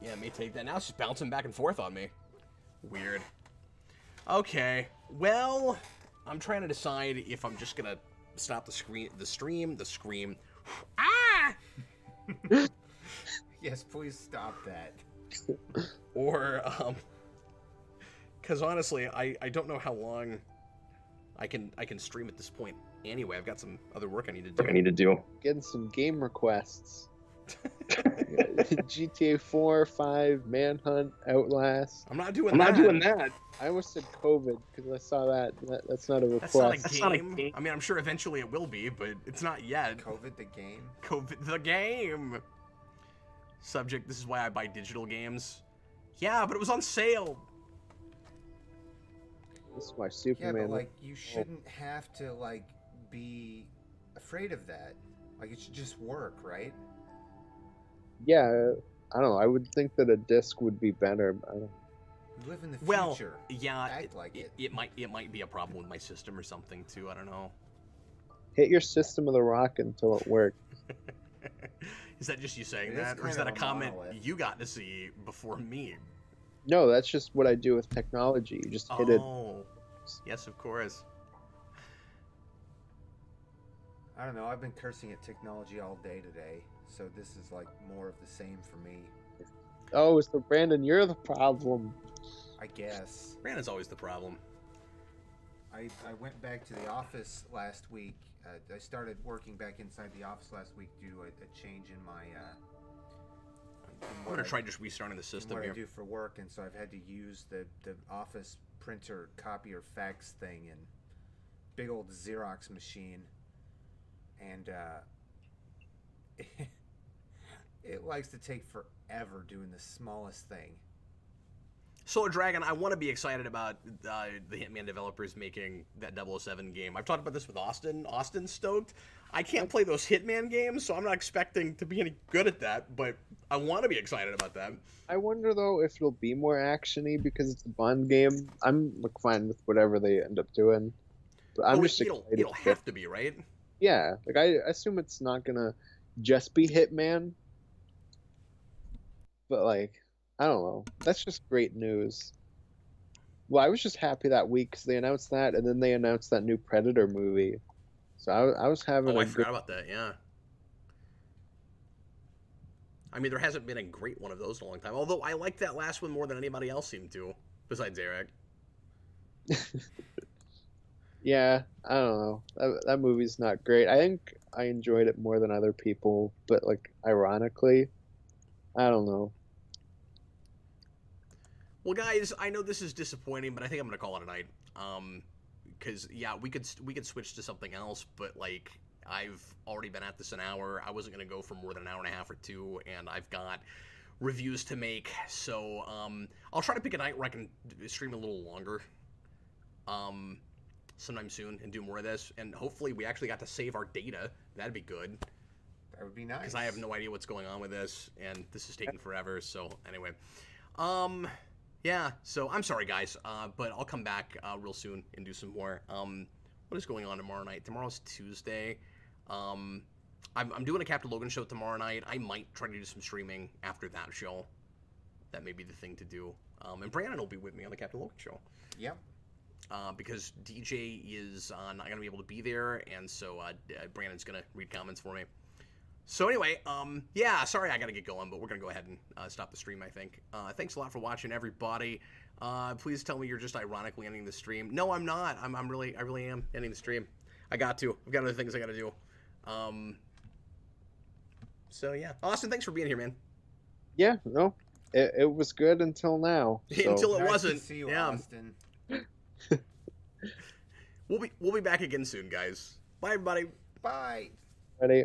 Yeah, it may take that. Now it's just bouncing back and forth on me. Weird. Okay, well, I'm trying to decide if I'm just gonna stop the screen, the stream. Yes, please stop that. Or, because honestly, I don't know how long I can stream at this point. Anyway, I've got some other work I need to do. Getting some game requests. GTA 4, 5, Manhunt, Outlast. I'm not doing that. I almost said COVID because I saw that. That's not a request. That's not a game. I mean, I'm sure eventually it will be, but it's not yet. COVID the game? COVID the game. Subject, this is why I buy digital games. Yeah, but it was on sale. This is why Superman. Yeah, but like you shouldn't have to like be afraid of that. Like it should just work, right? Yeah, I don't know. I would think that a disc would be better. I don't... We live in the Well, future. yeah, Act like it. it might be a problem with my system or something too. I don't know. Hit your system with a rock until it works. Is that just you saying It is that, or kind is that of a a comment monolith. you got to see before me? No, that's just what I do with technology. You just hit it. Oh, yes, of course. I don't know. I've been cursing at technology all day today, so this is like more of the same for me. Oh, so Brandon, you're the problem. I guess. Brandon's always the problem. I went back to the office last week. I started working back inside the office last week due to a change in my. I'm gonna try just restarting the system what here. I do for work, and so I've had to use the office printer copier fax thing and big old Xerox machine, and it likes to take forever doing the smallest thing. So, Dragon, I want to be excited about the Hitman developers making that 007 game. I've talked about this with Austin. Austin's stoked. I can't play those Hitman games, so I'm not expecting to be any good at that, but I want to be excited about that. I wonder though if it'll be more actiony because it's a Bond game. I'm like fine with whatever they end up doing, but I'm just it'll excited. have to be, right? Yeah, like I assume it's not gonna just be Hitman, but like I don't know. That's just great news. Well, I was just happy that week because they announced that, and then they announced that new Predator movie. So I was having. Oh, a I forgot about that. Yeah. I mean, there hasn't been a great one of those in a long time. Although I liked that last one more than anybody else seemed to, besides Eric. Yeah, I don't know. That movie's not great. I think I enjoyed it more than other people, but like ironically, I don't know. Well, guys, I know this is disappointing, but I think I'm gonna call it a night. Because yeah, we could switch to something else, but like I've already been at this an hour. I wasn't gonna go for more than an hour and a half or two, and I've got reviews to make. So I'll try to pick a night where I can stream a little longer. Sometime soon and do more of this, and hopefully we actually got to save our data. That'd be good. That would be nice. Because I have no idea what's going on with this, and this is taking forever. So anyway, yeah. So I'm sorry, guys, but I'll come back real soon and do some more. What is going on tomorrow night? Tomorrow's Tuesday. I'm doing a Captain Logan show tomorrow night. I might try to do some streaming after that show. That may be the thing to do. And Brandon will be with me on the Captain Logan show. Yep. Because DJ is not going to be able to be there, and so Brandon's going to read comments for me. So anyway, yeah, sorry I got to get going, but we're going to go ahead and stop the stream, I think. Thanks a lot for watching, everybody. Please tell me you're just ironically ending the stream. No, I'm not. I really am ending the stream. I got to. I've got other things I got to do. So yeah. Austin, thanks for being here, man. Yeah, no, it was good until now. So. Until it Nice wasn't. to see you, yeah. Austin. We'll be back again soon, guys. Bye, everybody. Bye. Ready?